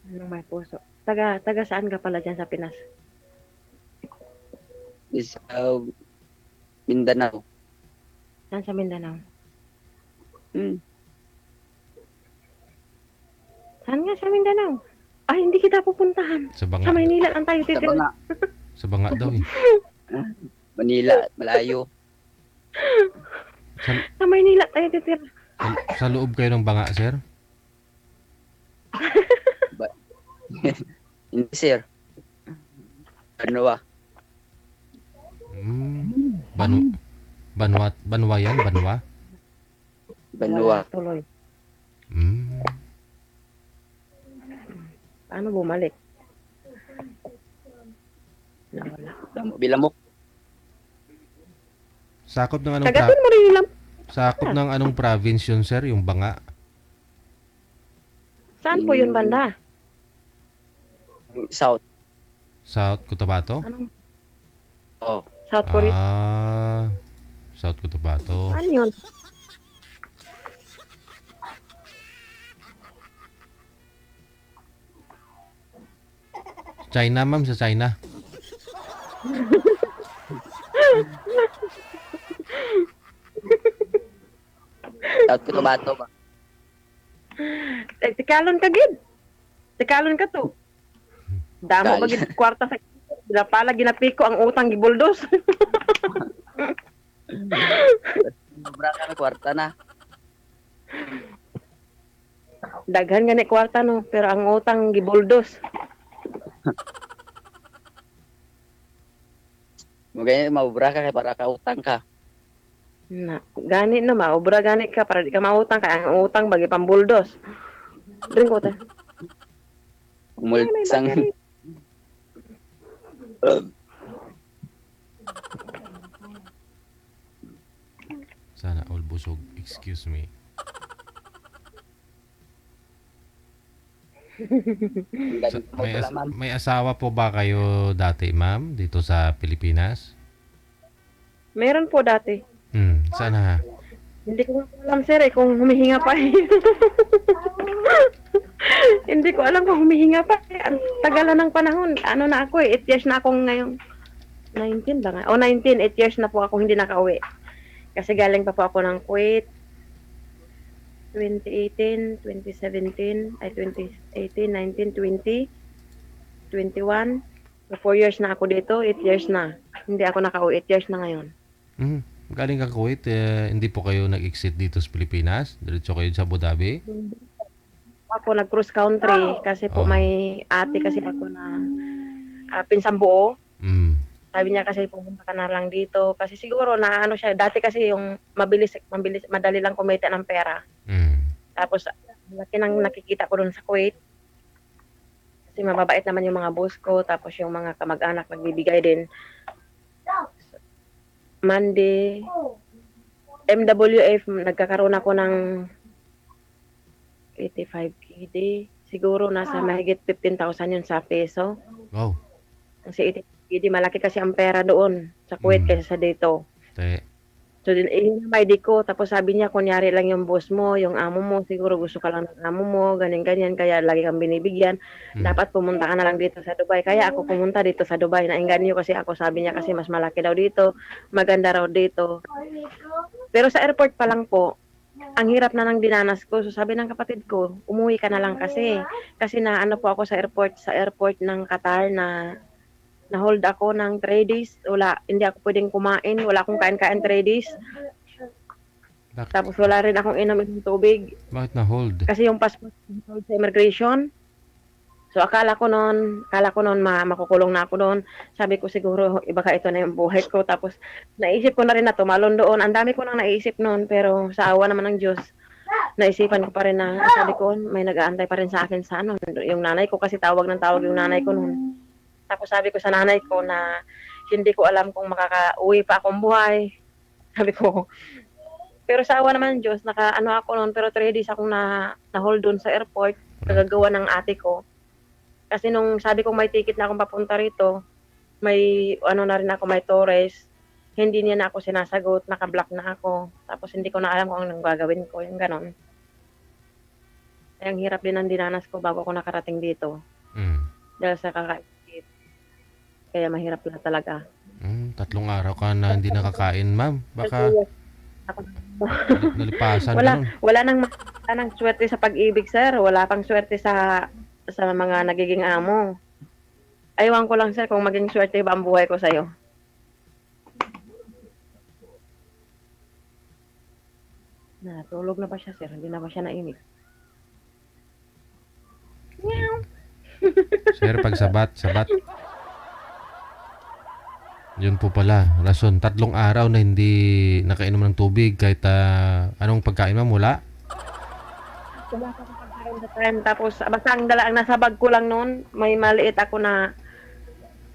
Anong may puso? Taga saan ka pala dyan sa Pinas? Is Mindanao. Saan sa Mindanao? Saan nga sa Mindanao? Ay, hindi kita pupuntahan. Sa Sa banga. Maynila ang tayo Sa titira. banga. Sa banga daw eh. Manila, malayo. Sa Maynila tayo titira. Sa loob kayo ng banga, sir? Hindi, sir. Ano ba? Banwa yan? Banwa? Banua. Tuloy. Mm. Paano bumalik? Nawala. Bilamok. Sakop ng anong Kagatin mo rin yung sakop ng anong province yun, sir? Yung banga? Saan po yun banda? South. South Cotabato? Anong Oh. South Korea? South Cotabato. Saan yun? China, ma'am, sa China. South Cotabato ba? Tikalon ka, gid. Tikalon ka to. Damo ba gid kwarta sa pala ginapiko ang utang gibuldos. Sobra ka na kwarta na. Daghan gani kwarta no, pero ang utang gibuldos. Magaya maubra ka kay para ka utang ka. Na, gani na maobra gani ka para di ka mautang kay ang utang bagi pambuldos. Drink ko ta. Umulsang Sana all busog. Excuse me. May asawa po ba kayo dati, ma'am, dito sa Pilipinas? Meron po dati. Sana. Hindi ko alam sir kung humihinga pa eh. Hindi ko alam kung humihinga pa. Ang tagalan ng panahon. Ano na ako 8 years na akong ngayong 19 ba nga? O 19, 8 years na po ako hindi nakauwi. Kasi galing pa po ako ng Kuwait. 2018, 2017, ay 2018, 19, 20, 21. 4 years na ako dito, 8 years na. Hindi ako nakauwi, 8 years na ngayon. Galing ka Kuwait, hindi po kayo nag-exit dito sa Pilipinas? Diretso kayo sa Abu Dhabi? Ako nag-cross country kasi po may ate kasi ako na pinsang buo. Sabi niya kasi pumunta ka na lang dito kasi siguro na ano siya dati kasi yung madali lang kumita ng pera. Tapos laki nang nakikita ko doon sa Kuwait. Kasi mababait naman yung mga boss ko tapos yung mga kamag-anak nagbibigay din. Monday, MWF, nagkakaroon ako ng 85 KD. Siguro nasa mahigit 15,000 yun sa peso. Wow. Kasi 85 KD, malaki kasi ang pera doon sa Kuwait kaysa sa dito. Te. So, hinamay di ko. Tapos sabi niya, kunyari lang yung boss mo, yung amo mo, siguro gusto ka lang ng amo mo, ganyan-ganyan, kaya lagi kang binibigyan. Dapat pumunta ka na lang dito sa Dubai. Kaya ako pumunta dito sa Dubai. Nainggan niyo kasi ako, sabi niya kasi mas malaki daw dito, maganda raw dito. Pero sa airport pa lang po, ang hirap na ng dinanas ko. So sabi ng kapatid ko, umuwi ka na lang kasi. Kasi na ano po ako sa airport ng Qatar na hold ako ng 3 days. Wala, hindi ako pwedeng kumain. Wala akong kain-kain 3 days. Tapos wala rin akong inom ng tubig. Bakit na-hold? Kasi yung passport hold sa immigration. So akala ko noon makukulong na ako doon. Sabi ko siguro baka ito na yung buhay ko. Tapos naisip ko na rin na tumalon doon. Ang dami ko nang naisip noon, pero sa awa naman ng Diyos, naisipan ko pa rin na sabi ko may nag-aantay pa rin sa akin sa ano. Yung nanay ko kasi tawag ng tawag yung nanay ko noon. Tapos sabi ko sa nanay ko na hindi ko alam kung makaka-uwi pa akong buhay. Sabi ko. Pero sa awa naman ng Diyos, naka-ano ako noon, pero 3 days akong na-hold doon sa airport, nagagawa ng ate ko. Kasi nung sabi ko may ticket na akong papunta rito, may ano na rin ako, may Torres, hindi niya na ako sinasagot, naka-block na ako. Tapos hindi ko na alam kung anong gagawin ko, yung ganon. Kaya ang hirap din ang dinanas ko bago ako nakarating dito. Dahil sa kakaisip. Kaya mahirap na talaga. 3 araw ka na hindi nakakain, ma'am. Baka nalipasan wala, ka nun. wala nang swerte sa pag-ibig, sir. Wala pang swerte sa mga nagiging amo. Aywan ko lang, sir, kung maging swerte ba ang buhay ko sa'yo. Natulog na ba siya, sir? Hindi na ba siya naimik? Sir, pag sabat. Yun po pala. Rason, 3 araw na hindi nakainom ng tubig kahit anong pagkain, ma'am, wala? Wala pa akong pagkain sa time. Tapos, basta ang nasa bag ko lang noon, may maliit ako na,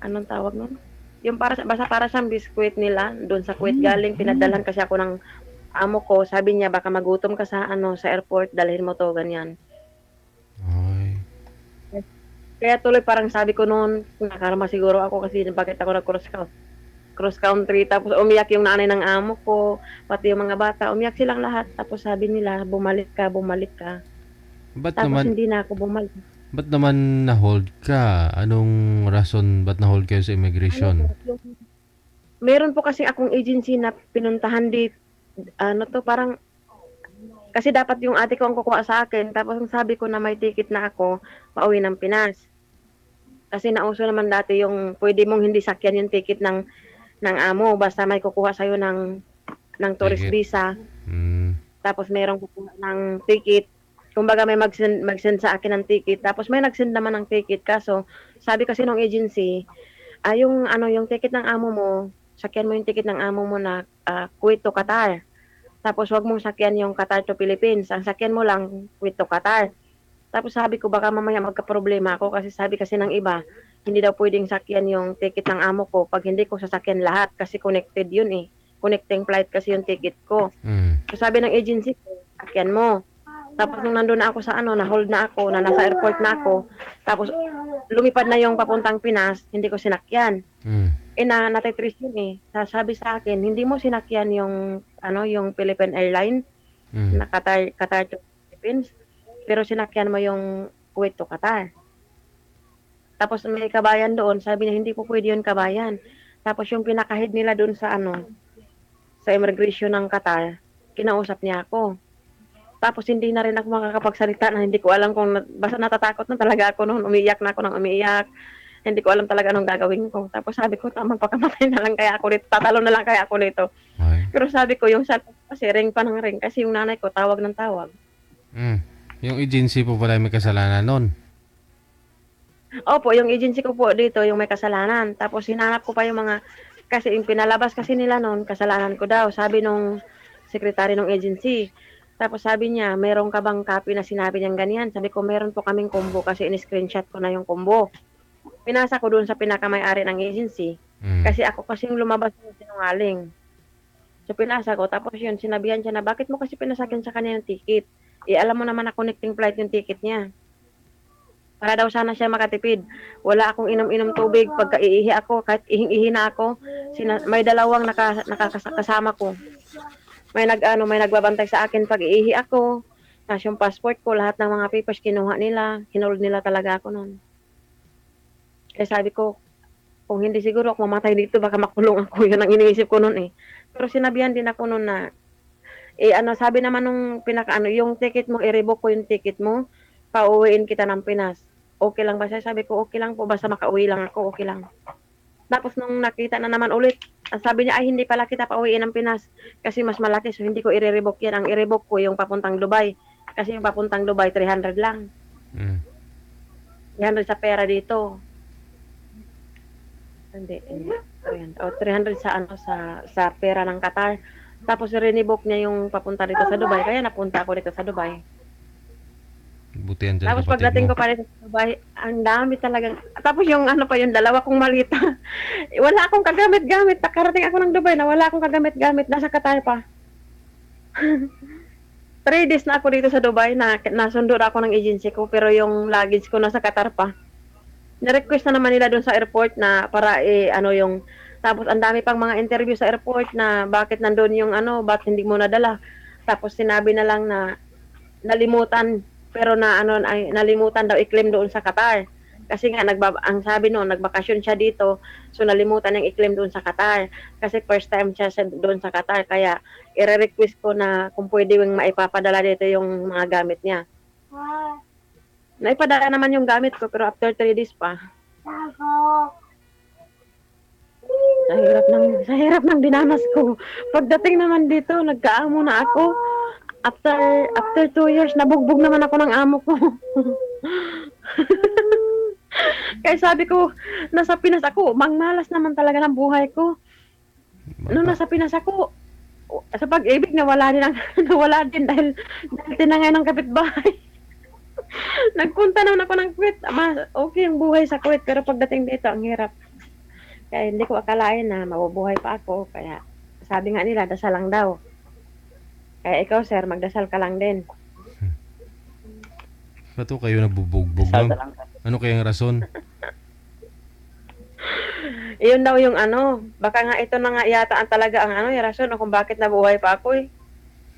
anong tawag noon? Yung basta para siyang biskwit nila, doon sa Kuwait galing, pinadalan kasi ako ng amo ko. Sabi niya, baka magutom ka sa airport, dalhin mo to, ganyan. Ay. Kaya tuloy parang sabi ko noon, nakarama siguro ako kasi bakit ako cross country, tapos umiyak yung nanay ng amo ko, pati yung mga bata, umiyak silang lahat. Tapos sabi nila, bumalik ka. Ba't Tapos naman, hindi na ako bumalik. ba't naman na-hold ka? Anong rason ba't na-hold kayo sa immigration? Meron po kasi akong agency na pinuntahan dito, parang, kasi dapat yung ate ko ang kukuha sa akin, tapos ang sabi ko na may ticket na ako, pauwi ng Pinas. Kasi nauso naman dati yung pwede mong hindi sakyan yung ticket ng amo, basta may kukuha sa'yo ng tourist Ticket. visa, tapos merong kukuha ng ticket. Kumbaga may mag-send sa akin ng ticket, tapos may nag-send naman ng ticket. Kaso, sabi kasi ng agency, yung ticket ng amo mo, sakyan mo yung ticket ng amo mo na Kuwait to Qatar. Tapos wag mong sakyan yung Qatar to Philippines. Ang sakyan mo lang Kuwait to Qatar. Tapos sabi ko baka mamaya magka-problema ako kasi sabi kasi ng iba, hindi daw pwedeng sakyan yung ticket ng amo ko pag hindi ko sasakyan lahat kasi connected yun eh. Connecting flight kasi yung ticket ko. So sabi ng agency ko, sakyan mo. Tapos nung nandun na ako sa na-hold na ako, na nasa airport na ako, tapos lumipad na yung papuntang Pinas, hindi ko sinakyan. Natetris yun eh. Sabi sa akin, hindi mo sinakyan yung Philippine Airline na Qatar to Philippines, pero sinakyan mo yung Kuwait to Qatar. Tapos may kabayan doon, sabi niya hindi po pwede yun kabayan. Tapos yung pinakahid nila doon sa sa immigration ng Qatar, kinausap niya ako. Tapos hindi na rin ako makakapagsalita na hindi ko alam basta natatakot na talaga ako noon, umiiyak na ako ng umiiyak. Hindi ko alam talaga anong gagawin ko. Tapos sabi ko, tamang pagkamatay na lang kaya ako dito. Tatalo na lang kaya ako dito. Ay. Pero sabi ko, yung cellphone kasi ring pa ng ring. Kasi yung nanay ko, tawag ng tawag. Yung agency po pala may kasalanan nun. Opo, yung agency ko po dito, yung may kasalanan. Tapos hinanap ko pa yung kasi yung pinalabas kasi nila noon, kasalanan ko daw. Sabi nung secretary ng agency. Tapos sabi niya, meron ka bang copy na sinabi niyang ganyan? Sabi ko, meron po kaming combo kasi in-screenshot ko na yung combo. Pinasa ko doon sa pinakamay-ari ng agency. Kasi ako kasi yung lumabas ng sinungaling. So pinasa ko, tapos yun, sinabihan siya na, bakit mo kasi pinasakin sa kanya yung ticket? Alam mo naman na connecting flight yung ticket niya. Para daw sana siya makatipid. Wala akong inom-inom tubig pagka iihi ako, kahit ihing-ihi na ako. May dalawang nakakasama ko. May nagbabantay sa akin pag iihi ako. Tapos yung passport ko, lahat ng mga papers kinuha nila. Hinold nila talaga ako noon. Kaya sabi ko, kung hindi siguro ako mamatay dito, baka makulong ako. Yun ang iniisip ko noon eh. Pero sinabihan din ako noon na, sabi naman nung yung ticket mo, i-revoke ko yung ticket mo, pauwiin kita ng Pinas. Okay lang ba siya? Sabi ko, okay lang po, basta makauwi lang ako, okay lang. Tapos nung nakita na naman ulit, sabi niya, ay hindi pala kita pauwiin ng Pinas kasi mas malaki, so hindi ko i-revoke yan. Ang i-revoke ko yung papuntang Dubai. Kasi yung papuntang Dubai, 300 lang. 300 sa pera dito. Hindi. 300 sa pera ng Qatar. Tapos rinibook niya yung papunta dito sa Dubai, kaya napunta ako dito sa Dubai. Butihan dyan Tapos kapatid pagdating mo. ko pa rin sa Dubai, ang dami talagang. Tapos yung yung dalawa kong malita. Wala akong kagamit-gamit. Nakarating ako ng Dubai na wala akong kagamit-gamit. Nasa Qatar pa. 3 days na ako dito sa Dubai na nasundo na ako ng agency ko, pero yung luggage ko nasa Qatar pa. Na-request na naman nila doon sa airport na para tapos ang dami pang mga interview sa airport na bakit nandoon yung bakit hindi mo nadala. Tapos sinabi na lang na nalimutan, pero nalimutan daw i-claim doon sa Qatar. Kasi nga ang sabi noon, nagbakasyon siya dito, so nalimutan niyang i-claim doon sa Qatar. Kasi first time siya doon sa Qatar, kaya i-request ko na kung pwede yung maipapadala dito yung mga gamit niya. Naipadala naman yung gamit ko, pero after 3 days pa. Sa hirap ng dinanas ko. Pagdating naman dito, nagkaamo na ako. After 2 years, nabugbog naman ako ng amo ko. Kaya sabi ko, nasa Pinas ako, mangmalas naman talaga ng buhay ko. Nung nasa Pinas ako, sa pag-ibig, nawala din dahil tinangay ng kapitbahay. Nagpunta naman ako ng Kuwait. Okay yung buhay sa Kuwait, pero pagdating dito, ang hirap. Kaya hindi ko akalain na mabubuhay pa ako. Kaya sabi nga nila, dasal lang daw. Kaya ikaw, sir, magdasal ka lang din. Ba't kayo nabubugbog, Salta ma'am? lang ka. Ano kayang rason? Iyon daw yung baka nga ito na nga yata ang talaga ang yung rason kung bakit nabuhay pa ako eh.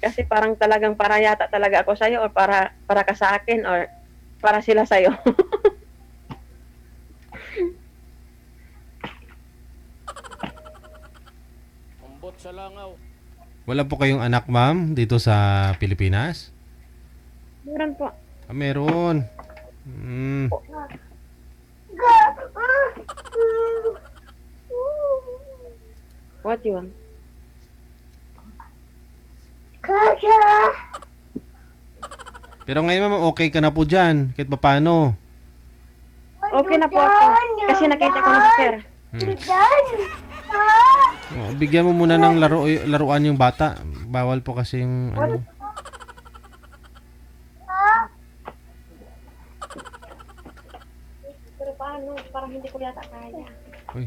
Kasi parang talagang para yata talaga ako sa'yo or para ka sa akin or para sila sa'yo. Wala po kayong anak, ma'am, dito sa Pilipinas? Meron po. Meron. What you want? Pero ngayon, ma'am, okay ka na po dyan. Kahit pa paano. Okay na po ako. Kasi nakita ko na si sir. Bigyan mo muna ng laruan yung bata. Bawal po kasi yung Pero paano? Parang hindi ko yata kaya. Uy,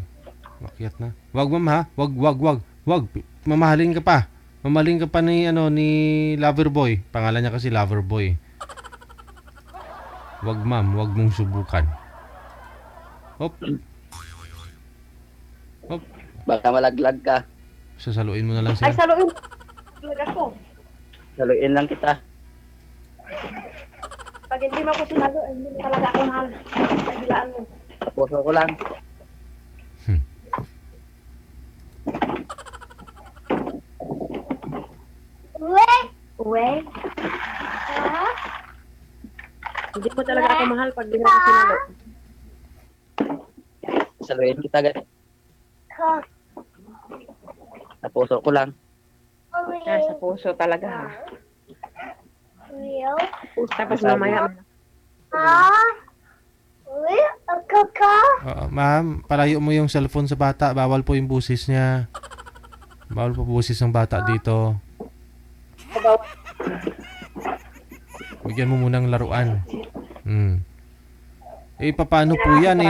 makiat na. Wag, ma'am, ha? Wag. Mamahalin ka pa. Mamahalin ka pa ni Loverboy. Pangalan niya kasi Loverboy. Wag, ma'am. Wag mong subukan. Hop. Baka malaglag ka. Sasaluin mo na lang Ay, siya. saluin. Talaga ako. Saluin lang kita. Pag hindi mo ako sinalo, hindi mo talaga ako mahal. Nagilaan mo. Sa puso ko lang. Uwe? Hindi mo talaga ako mahal pag hindi mo ako sinalo. Saluin kita agad. Sa puso ko lang. Sa puso talaga ha. Tapos mamaya. Ma'am, palayo mo yung cellphone sa bata. Bawal po yung busis niya. Bawal po busis ng bata dito. Bigyan mo munang laruan. Paano po yan?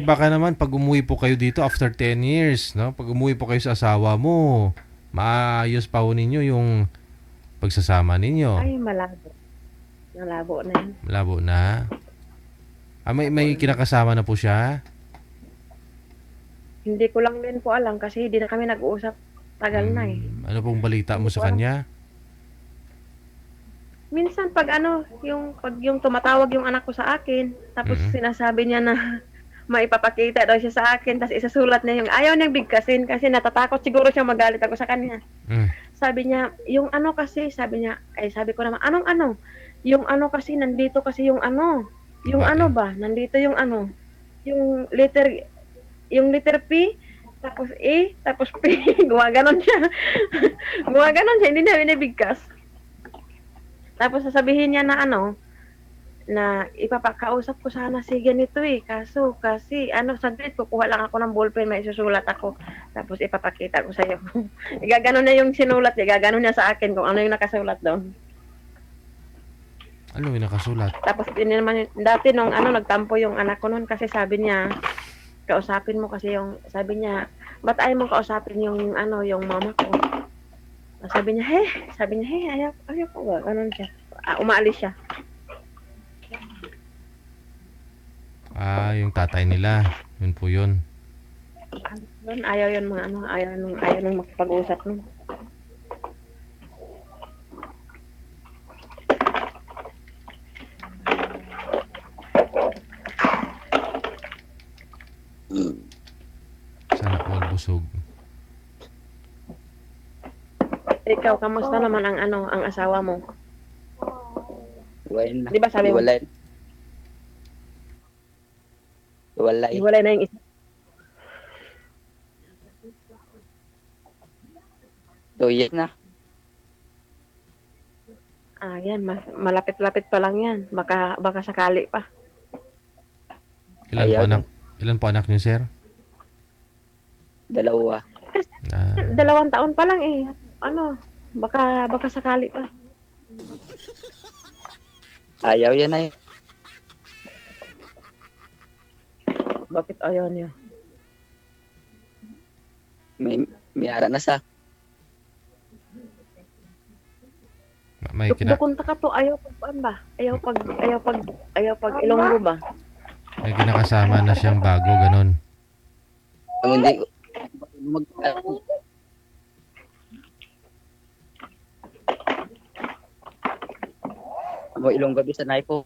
Baka naman pag umuwi po kayo dito after 10 years, no? Pag umuwi po kayo sa asawa mo, maayos pa ho ninyo yung pagsasama ninyo. Ay, malabo. Malabo na yun. Malabo na. May kinakasama na po siya? Hindi ko lang din po alam kasi hindi na kami nag-uusap. Tagal na eh. Ano pong balita mo Hindi sa ko alam. kanya? Minsan pag yung tumatawag yung anak ko sa akin, tapos sinasabi niya na maipapakita daw siya sa akin, tapos isasulat niya yung ayaw niyang bigkasin kasi natatakot siguro siya magalit ako sa kanya. Mm. Sabi niya, yung ano kasi, sabi niya, ay sabi ko naman, anong ano? Yung ano kasi, nandito kasi yung ano. Yung Bakit? ano ba? Nandito yung ano. Yung letter P, tapos A, tapos P. Gumaganon siya. Gumaganon siya, hindi niya binibigkas. Tapos sasabihin niya na ano, na ipapakausap ko sana si ganito eh. Kaso, kasi, saglit, kukuha lang ako ng ballpen, may isusulat ako. Tapos ipapakita ko sa'yo. Igaganon niya yung sinulat, igaganon niya sa akin kung ano yung nakasulat doon. Ano yung nakasulat? Tapos yun naman, dati nung nagtampo yung anak ko noon kasi sabi niya, kausapin mo kasi yung, sabi niya, ba't ayaw mo kausapin yung yung mama ko? Sabi niya, ayaw ko ba? Ganun siya. Umaalis siya. Yung tatay nila. Yun po yun. Doon, ayaw yun mga ayaw nung makipag-usap nun. Sana po busog. Ikaw, kamusta naman ang asawa mo? Iwain na. Di ba sabi mo? Iwalay. Iwalay. Hiwalay na yung isa. 2 years na. Yan, malapit-lapit pa lang yan. Baka sakali pa. Ilan po anak niyo, sir? 2. 2 taon pa lang eh. Baka sakali pa. Ayaw yan ay. Bakit ayaw niya? May ara na sa. May Dukunta ka to, ayaw pag Ilonggo ba? may kinakasama na siyang bago, ganun. Ang hindi mag mo Ilonggo sa nay ko.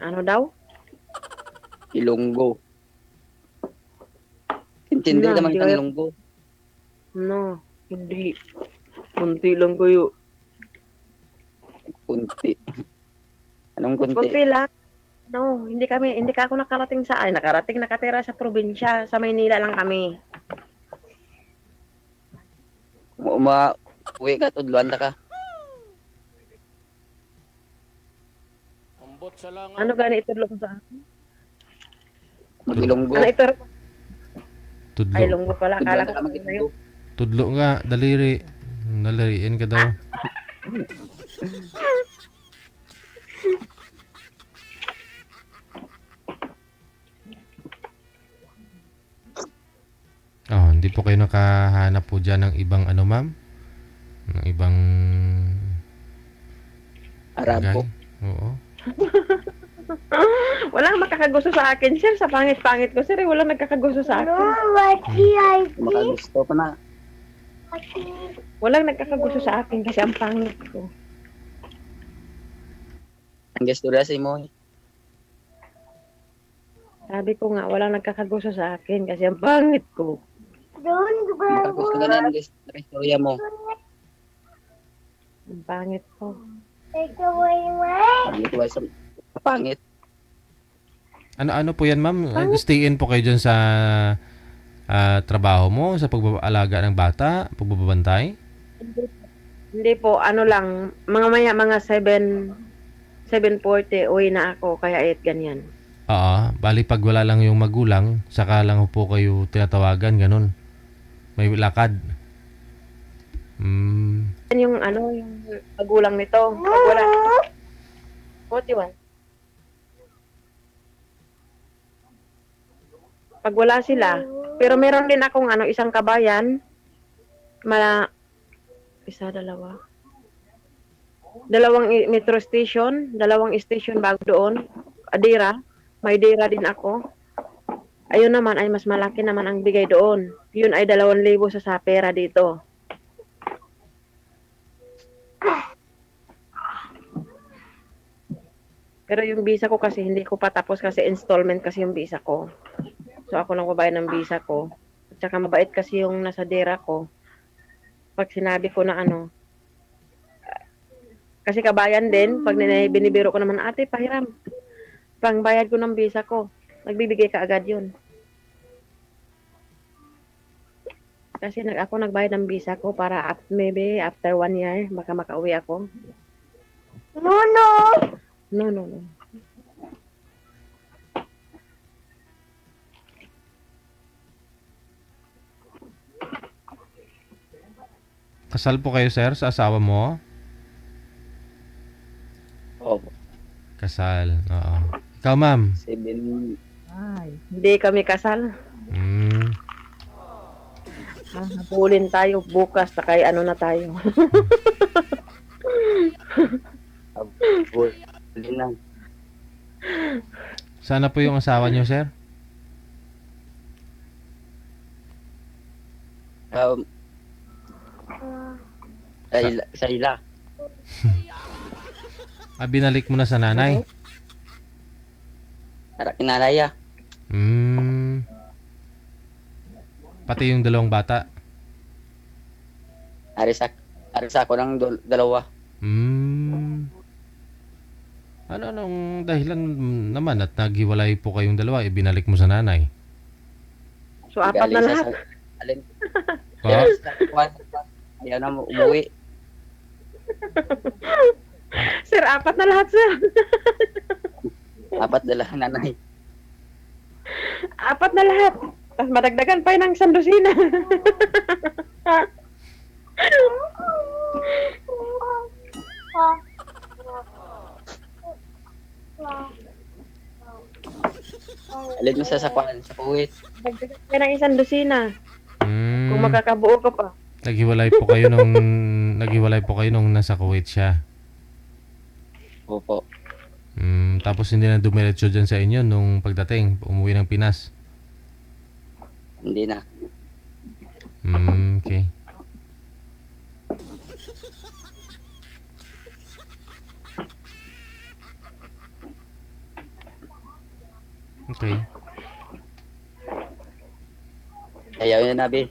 Ano daw? Ilonggo. Intindi Na, naman hindi kang kayo- Ilonggo. No, hindi. Kunti lang kayo. Kunti. Anong kunti? Kunti lang. No, hindi ka ako nakatira sa probinsya, sa Maynila lang kami. Uwi ka, tudluan ta ka. Ano gani itulong sa akin? Mag-Ilonggo. Ano ito? Tudlo. Ay, lunggo pala. Akala Tudluan ko ta ka mag-Ilonggo. Tudlo nga, daliri. Daliriin ka daw. Hindi po kayo nakahanap po dyan ng ibang ma'am? Ng ibang Arabo. guy? Oo. Walang makakagusto sa akin, sir. Sa pangit-pangit ko, sir. Walang nagkakagusto sa akin. Makagusto pa na. Walang nagkakagusto sa akin kasi ang pangit ko. Ang gestura sa imo. Sabi ko nga, walang nagkakagusto sa akin kasi ang pangit ko. Makagusto ka na ng gestura mo. Ang pangit ko. Pangit wa sa pangit. Ano po yan, ma'am? Stay in po kayo dyan sa trabaho mo, sa pag-aalaga ng bata, pagbabantay? Hindi po, lang, mga 7:40, uwi na ako, kaya 8 ganyan. Oo. Bali, pag wala lang yung magulang, saka lang po kayo tinatawagan, ganun. May lakad. Yan yung magulang nito. Pag wala. What you want? Pag wala sila, pero meron din akong isang kabayan Isa, dalawa. Dalawang metro station, dalawang station bago doon. Adira, may Dira din ako. Ayun naman ay mas malaki naman ang bigay doon. Yun ay 2,000 sa pera dito. Pero yung visa ko kasi hindi ko pa tapos kasi installment kasi yung visa ko. So ako lang babayad ng visa ko. At saka mabait kasi yung nasa Dira ko. Pag sinabi ko na kasi kabayan din, pag binibiro ko naman, ate, pahiram. Pangbayad ko ng visa ko. Nagbibigay ka agad yun. Kasi ako nagbayad ng visa ko para maybe after 1 year, baka makauwi ako. No. Kasal po kayo, sir, sa asawa mo? Opo. Kasal, oo. Ikaw, ma'am? 7. Hindi kami kasal. Habulin tayo bukas na kay ano na tayo. Hindi na. Sana po yung asawa niyo, sir? Sa ila. Binalik mo na sa nanay? Para kinalaya. Pati yung dalawang bata? Arisa ako ng dalawa. Anong dahilan naman at naghiwalay po kayong dalawa, binalik mo sa nanay? So, 4 na lahat. Alin? Po? Ayaw na mo umuwi. Sir, 4 na lahat, sir. 4 dala nanay. 4 na lahat. Tapos madagdagan pa yun ng sandusina. Alin mo sa kuwit. Dagdagan pa ng isang dosina. Kung makakabuo ka pa. Naghiwalay po kayo nung nasa Kuwait siya. Opo. Tapos hindi na dumiretso dyan sa inyo nung pagdating, umuwi ng Pinas. Hindi na. Okay. Okay. Ayaw niya nabi.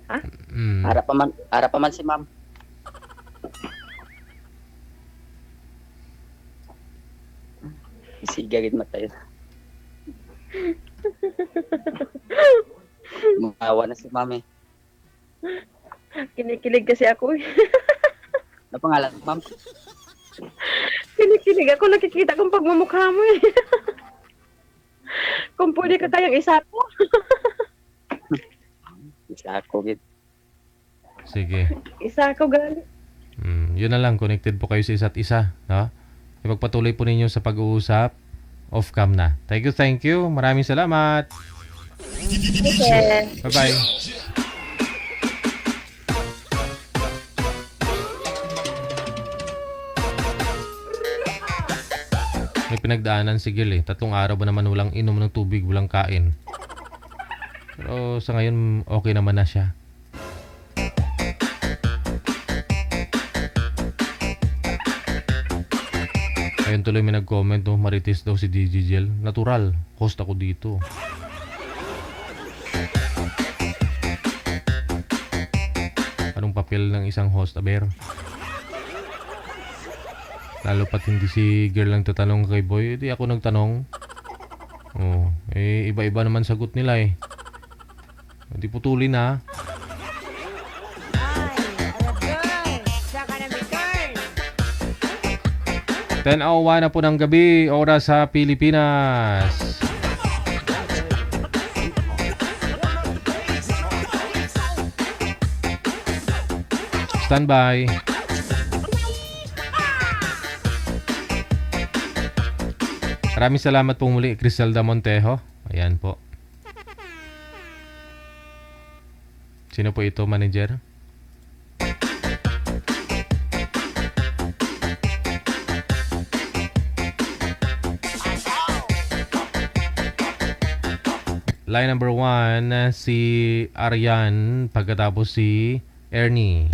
Ha? Harap pa man si ma'am. Sigagid matayo. Mawa na si ma'am eh. Kinikilig kasi ako eh. Ano pangalan, ma'am? Kinikilig ako, nakikita kong pagmumukha mo eh. Kung pwede ka kayang isa ko. Isa ako, gid. Sige. Isa ko gali. Yun na lang, connected po kayo sa isa't isa, no? Ipagpatuloy po ninyo sa pag-uusap. Off-cam na. Thank you. Maraming salamat. Okay. Bye-bye. May pinagdaanan si Gil eh. 3 araw ba naman walang inom ng tubig, walang kain. Pero sa ngayon, okay naman na siya. Ayun tuloy may nag-comment, no? Marites daw si DJ Gel. Natural. Host ako dito. Anong papel ng isang host, aber? Lalo pat hindi si girl lang tatanong kay boy, hindi ako nagtanong. Iba-iba naman sagot nila eh. Hindi putulin ha. 10:01 na po ng gabi, oras sa Pilipinas. Standby. Maraming salamat po muli, Criselda Montejo. Ayan po. Sino po ito, manager? Line number 1, si Aryan, pagkatapos si Ernie.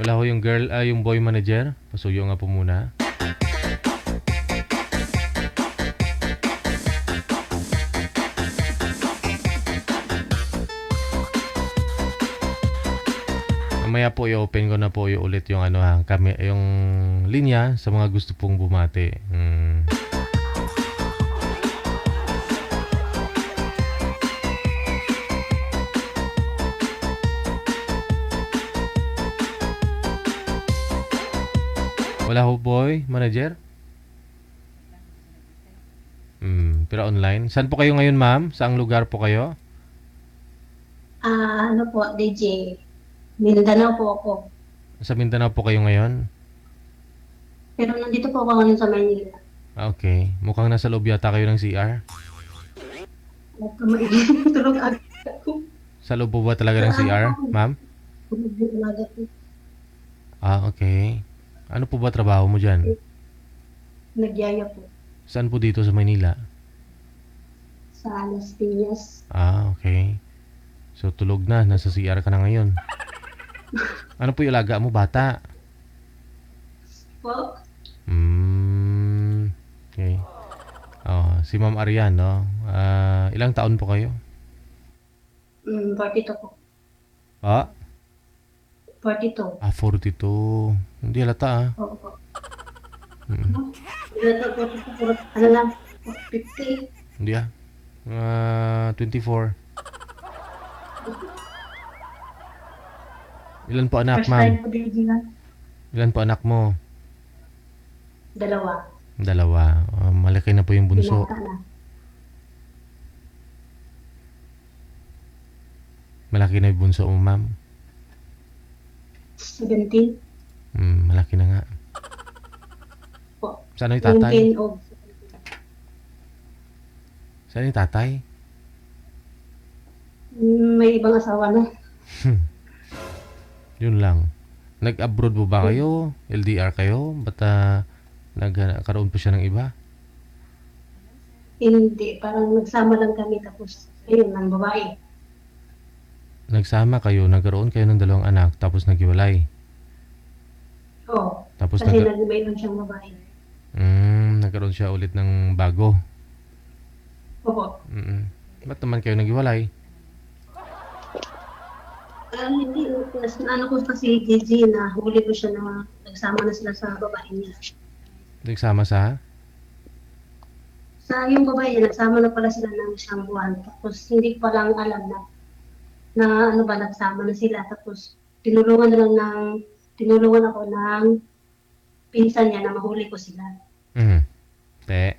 Wala ho yung girl, yung boy manager. Pasuyo nga po muna. Mamaya po i-open ko na po ulit yung yung linya sa mga gusto pong bumati. Wala ho boy, manager? Pero online. Saan po kayo ngayon, ma'am? Saang lugar po kayo? Ano po, DJ? Mindanao po ako. Sa Mindanao po kayo ngayon? Pero nandito po ako ngayon sa Manila. Okay. Mukhang nasa loob yata kayo ng CR. Huwag ka tulog agad ako. Sa loob po ba talaga ng CR, ma'am? Tulog agad ako. Okay. Ano po ba trabaho mo dyan? Nagyaya po. Saan po dito sa Maynila? Sa Las Piñas. Okay. So tulog na, nasa CR ka na ngayon. Ano po yung alaga mo, bata? Po. Okay. Si Ma'am Arian, no? Ilang taon po kayo? 42 po. 42. 42. Hindi halata, Oo po. Ano lang? 50. Hindi 24. Ilan po anak, First ma'am? time po DJ lang. Ilan po anak mo? 2. 2. Malaki na po yung bunso. Binata na. Malaki na yung bunso mo, ma'am. 17. Malaki na nga. Po. Saan yung tatay? 17 of Saan yung tatay? may ibang asawa na. Yun lang. Nag-abroad po ba kayo? LDR kayo? Ba't nagkaroon po siya ng iba? Hindi, parang nagsama lang kami tapos ayun, ng babae. Nagsama kayo, nagkaroon kayo ng 2 anak, tapos naghiwalay. Oo. Tapos Kasi may lang siyang babae. nagkaroon siya ulit ng bago. Opo. Ba't naman kayo naghiwalay? Hindi, ano ko kasi Gigi na huli ko siya na nagsama na sila sa babae niya. Nagsama sa? Sa yung babae niya, nagsama na pala sila ng 1 buwan. Tapos hindi ko palang alam na ano ba, nagsama na sila. Tapos tinulungan ako ng pinsan niya na mahuli ko sila. Te.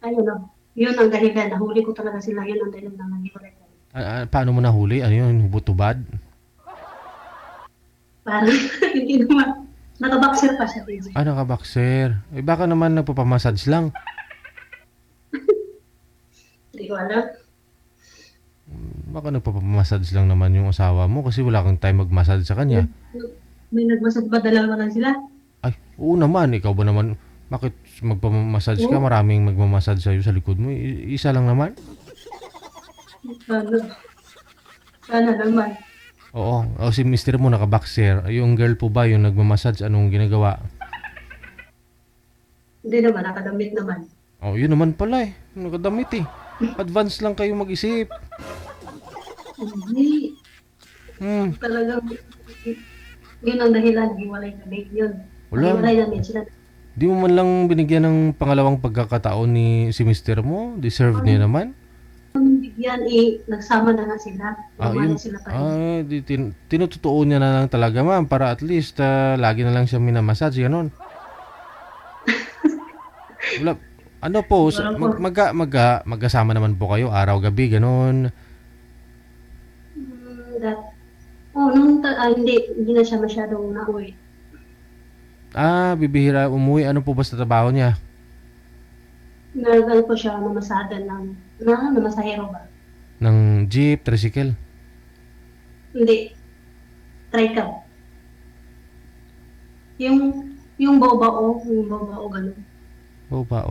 Ayun o. Yun ang dahilan. Nahuli ko talaga sila. Yun ang dahilan na naghiwalay kami. Paano mo nahuli? Ano yun? Hubot-tubad? Parang hindi naman. Nakaboxer pa siya, Gigi. Naka-boxer. Baka naman nagpapamassage lang. Hindi ko alam. Baka nagpapamassage lang naman yung asawa mo kasi wala kang time mag-massage sa kanya. May nagmasad ba? Dalawa lang sila? Ay, oo naman. Ikaw ba naman? Bakit magpapamassage ka? Maraming magmamassage sa'yo sa likod mo. Isa lang naman? Sana naman. Oo. Si mister mo naka-boxer. Yung girl po ba yung nagmamassage? Anong ginagawa? Hindi naman. Nakadamit naman. Yun naman pala eh. Nakadamit eh. Advance lang kayo mag-isip. Hindi. Talagang yun ang dahilan. Hiwalay kami. Yun. Wala. Hiwalay namin sila. Di mo man lang binigyan ng pangalawang pagkakataon ni si mister mo? Deserve niya naman? Bigyan nagsama na nga sila. Yun. Sila pa rin. Tinututuon niya na lang talaga, ma'am, para at least lagi na lang siya minamassage, gano'n. Wala. Ano po, magkasama naman po kayo araw-gabi, gano'n. hindi na siya masyadong nauwi. Bibihira umuwi. Ano po ba sa trabaho niya? Naragal po siya namasada namasahero ba? Ng jeep, tricycle? Hindi. Tricab. Yung bao-bao, ganun. Oo ba,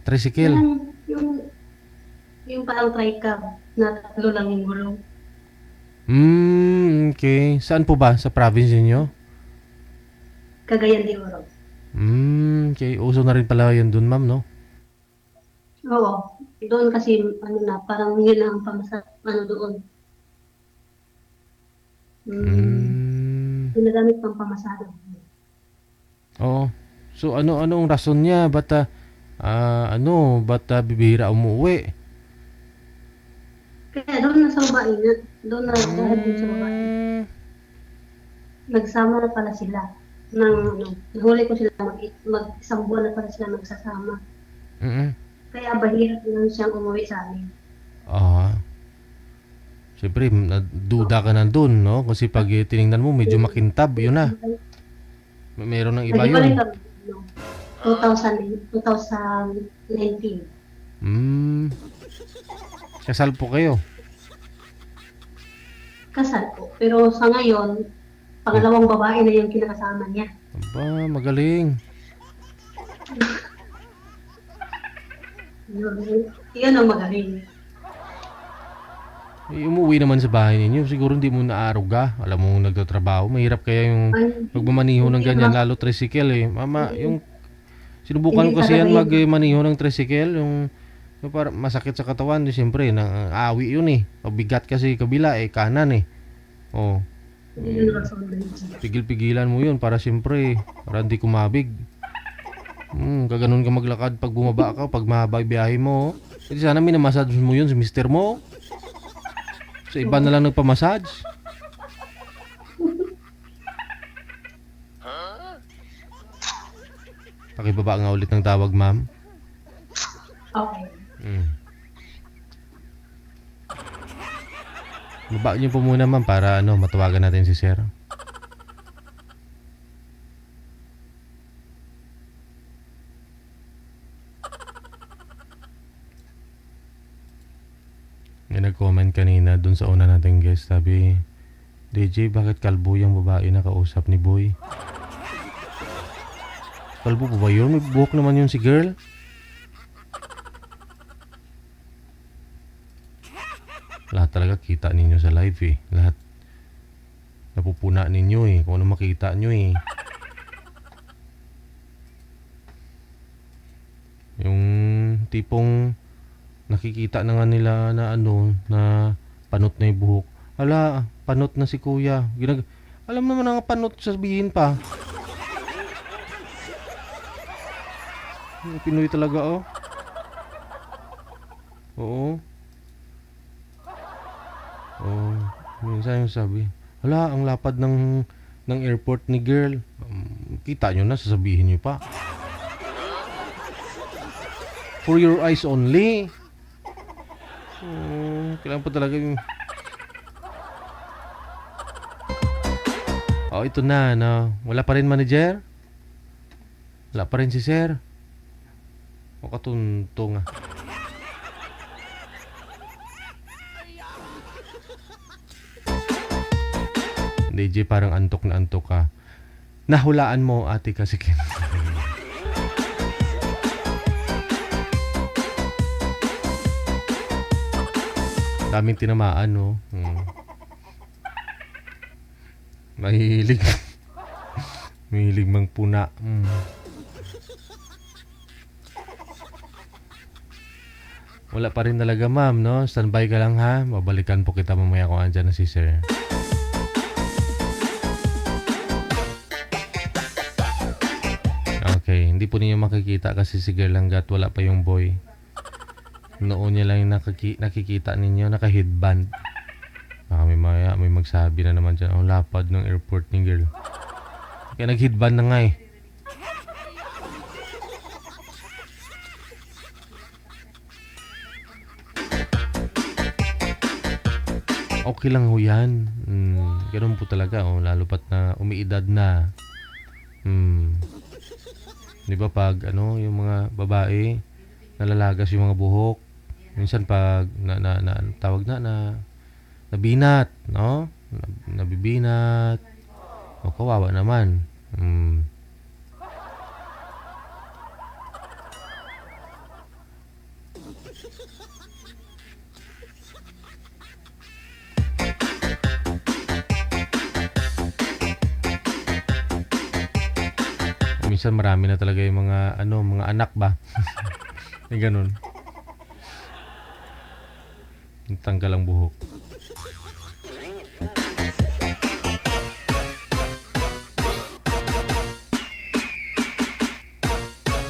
Tricycle? Yung parang tricab na tatlo lang yung gulong. Okay. Saan po ba? Sa province niyo? Cagayan de Oro. Okay. Uso na rin pala yun dun, ma'am, no? Oo. Doon kasi, parang yun ang doon. Ginagamit pang pamasada. Oo. So, anong rason niya? Ba't bibihira umuwi? Kaya doon na sa babae na. Doon na dahil doon sa babae. Nagsama na pala sila. Nahuli ko sila mag-isang buwan na pala sila nagsasama. Kaya bahirap lang siyang umuwi sa amin. Siyempre, duda ka na dun, no? Kasi pag tinignan mo, medyo makintab, yun na. Meron ng iba yun. 2019. Kasal po kayo? Kasal po. Pero sa ngayon, pangalawang babae na yung kinakasama niya. Aba, magaling. Yun ang magaling. Umuwi naman sa bahay ninyo. Siguro hindi mo naaruga. Alam mo, nagtatrabaho. Mahirap kaya yung magmamaniho ng ganyan, lalo tricycle Mama, yung sinubukan ko kasi yan magmaniho ng tricycle. Yung para masakit sa katawan. Siyempre, awi yun Pabigat kasi kabila kanan Pigil-pigilan mo yun para siyempre, para hindi kumabig. Kaganon ka maglakad pag bumaba ka, pag mahaba yung biyahe mo. Kasi sana minamassage mo yun si mister mo. Sa iba na lang nagpamassage. Pakibaba nga ulit ng tawag, ma'am. Okay. Baba niyo po muna, ma'am, para matawagan natin si sir. May nag-comment kanina dun sa una nating guest. Sabi, DJ, bakit kalbo yung babae na kausap ni Boy? Kalbo po ba yun? May buhok naman yun si girl. Lahat talaga kita ninyo sa live Lahat napupuna ninyo kung ano makita nyo Yung tipong nakikita na nga nila na na panot na yung buhok. Hala, panot na si kuya. Alam naman ang panot, sabihin pa. Pinoy talaga Oo. Minsan yung sabi, hala, ang lapad ng airport ni girl. Kita nyo na, sasabihin nyo pa. For your eyes only. Kailangan pa talaga yung... ito na, Wala pa rin manager? Wala pa rin si sir? Katuntong DJ, parang antok na antok ka. Nahulaan mo, ate, kasi daming tinamaan, Mahilig. Mahilig mang puna. Wala pa rin talaga, ma'am, Standby ka lang, ha? Babalikan po kita mamaya kung andyan na si sir. Okay, hindi po ninyo makikita kasi si girl hanggat wala pa yung boy. Noon niya lang yung nakikita ninyo, naka-headband. Baka may magsabi na naman dyan, lapad ng airport ni girl. Kaya nag-headband na nga okay lang ho yan. Ganun po talaga, oh, lalo pat na umiidad na. Di ba pag yung mga babae, nalalagas yung mga buhok. Minsan pag tawag na nabinat, no? Nabibinat. O kawawa naman. Minsan marami na talaga yung mga mga anak ba. May ganun. Tanggal ang buhok.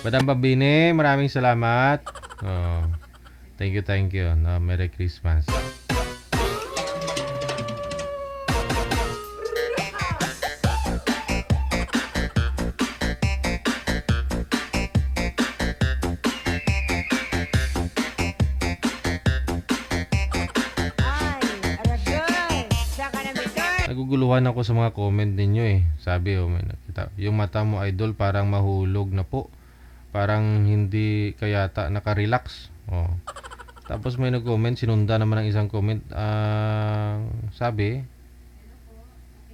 Madam Bambine, maraming salamat. Oh, thank you. No, Merry Christmas. Naguguluhan ako sa mga comment ninyo eh. Sabi may nakita. Yung mata mo idol parang mahulog na po. Parang hindi kayata nakarelax. Oh. Tapos may nag-comment, sinunda naman ang isang comment. Sabi,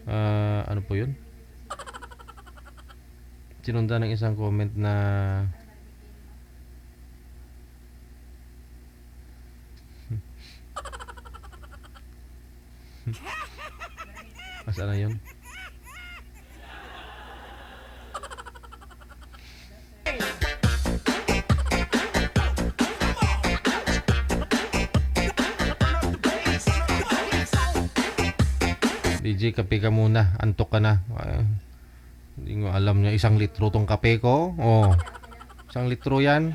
ano po yun? Sinunda ng isang comment na Asaan na yun? DJ, kape ka muna. Antok ka na. Hindi ko alam niya. 1 litro tong kape ko. Oh. 1 litro yan.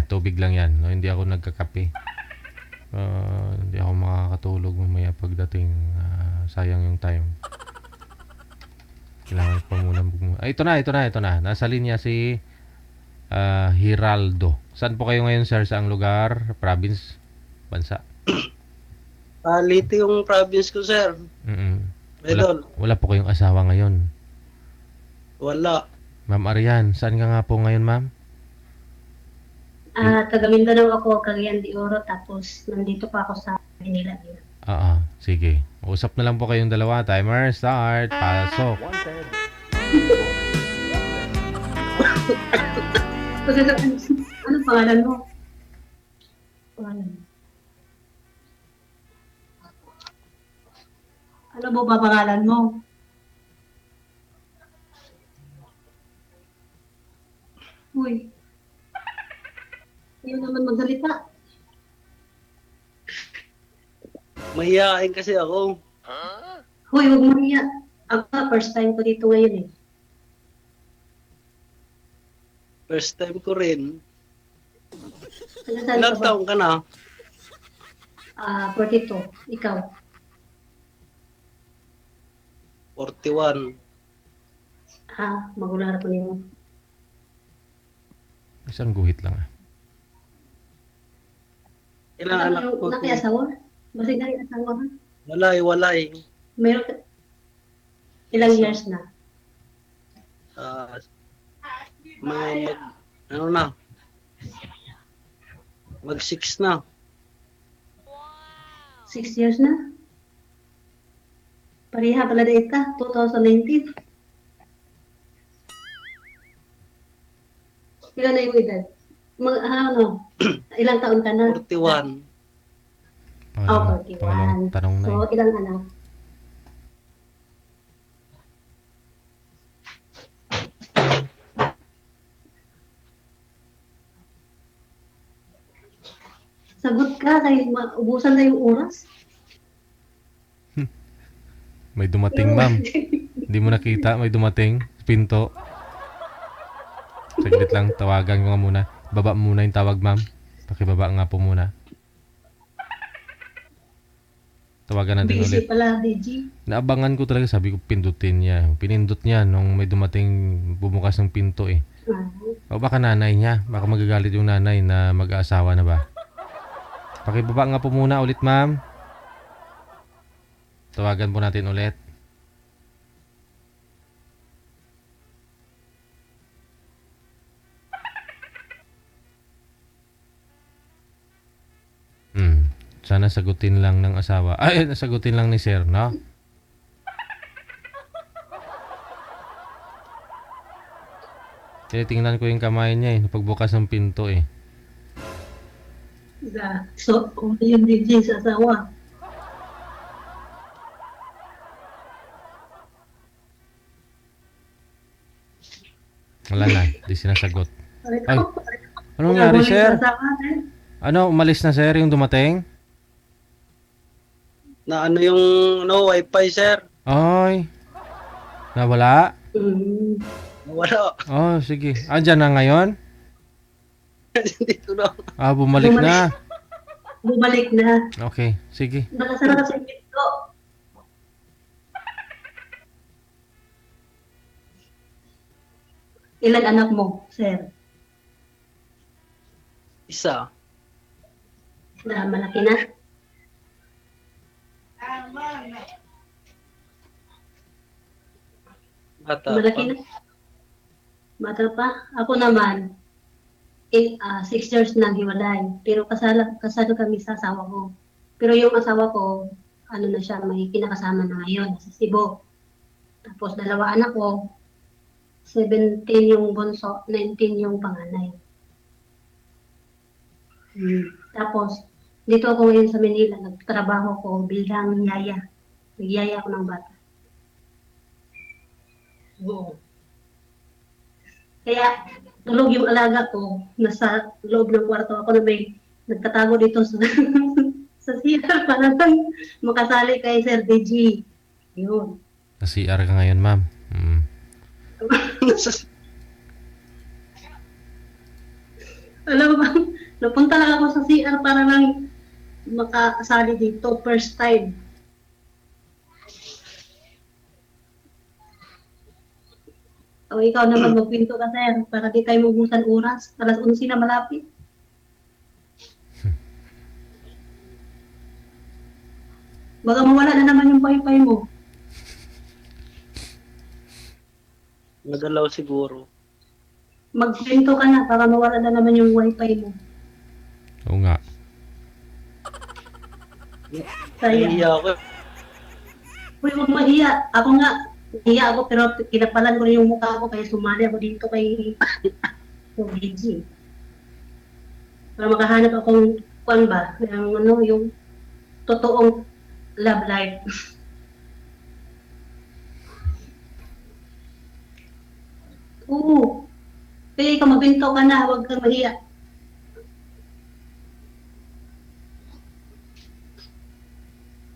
Tubig lang yan. No? Hindi ako nagkakape. Hindi ako makakatulog mamaya pagdating. Sayang yung time. Kailangan pa muna. Ito na. Nasa linya si Hiraldo. Saan po kayo ngayon, sir? Saang lugar? Province? Bansa? Liti yung province ko, sir. Wala po kayong asawa ngayon? Wala. Ma'am Arian, saan ka nga po ngayon, ma'am? Taga Mindanao ako, Cagayan de Oro, tapos nandito pa ako sa Manila. Sige. Usap na lang po kayong dalawa. Timer, start, pasok. Anong pangalan mo? Ano ba pangalan mo? Uy. Ayaw naman magsalita. Mahihain kasi ako. Hoy, huwag mo hiya. Ako, first time ko dito ngayon eh. First time ko rin. Saan Ilang taong ka na? 42. Ikaw? 41. Magulang ako niyo. Isang guhit lang. Ilang anak ko? Nakiasawa? Basig na rin asawa ka? Walay. Meron ka? Ilang years na? Mag 6 na. 6 years na? Pareha pala date ka, 2019. Ilan na yung edad? Ilang taon ka na? 41. 41. Tanong na. So, ilang anak? Sagot ka, kaya ubusan na yung oras. May dumating, ma'am. Hindi mo nakita, may dumating. Pinto. Saglit lang, tawagan ko nga muna. Baba muna yung tawag, ma'am. Pakibaba nga po muna. Tawagan natin Busy ulit. pala, DG. Naabangan ko talaga, sabi ko pindutin niya. Pinindot niya nung may dumating bumukas ng pinto eh. O baka nanay niya, baka magagalit yung nanay na mag-aasawa na ba. Pakibaba nga po muna ulit, ma'am. Tawagan po natin ulit. Sana sagutin lang ng asawa. Ay, sagutin lang ni sir, no? Tinitingnan ko yung kamay niya eh, pagbukas ng pinto eh. So, yung DJ sa asawa. Wala na, di sinasagot. Ay, Ay, anong nangyari, sir? Sa asawa, eh. Ano, umalis na sir yung dumating? Na ano yung wifi, sir? Ay, nawala? Wala. Oh, sige. Andyan na ngayon? Dito na. Bumalik na. Bumalik na. Okay, sige. Nakasara sa pinto. Ilan anak mo, sir? Isa. Na malaki na? Bata Malaki pa. na? Bata pa? Ako naman, 6 years na hiwalay. Pero kasado kami sa asawa ko. Pero yung asawa ko, ano na siya, may kinakasama na ngayon, sa Cebu. Tapos 2 anak ko, 17 yung bunso, 19 yung panganay. Tapos, dito ako ngayon sa Manila, nagtrabaho ko bilang yaya. Nagyaya ako ng bata. Oo. Kaya, tulog yung alaga ko, nasa loob ng kwarto ako na may nagtatago dito sa sa CR para lang makasali kay Sir DG. Yun. Sa CR ka ngayon, ma'am. Alam mo ba, napunta lang ako sa CR para lang makasali dito, first time. O ikaw naman magpinto ka, sir, para di tayo mabusan oras. Alas 11 na malapit. Baka mawala na naman yung wifi mo. Nagalaw siguro. Magpinto ka na para mawala na naman yung wifi mo. Oo nga. Nahiya ako. Uy, huwag mahiya. Ako nga, nahiya ako pero kinapalan ko rin yung mukha ko kaya sumali ako dito kay DG. Para makahanap akong kwan ba, yung totoong love life. Oo. Kaya ikaw mabinto ka na, huwag kang mahiya.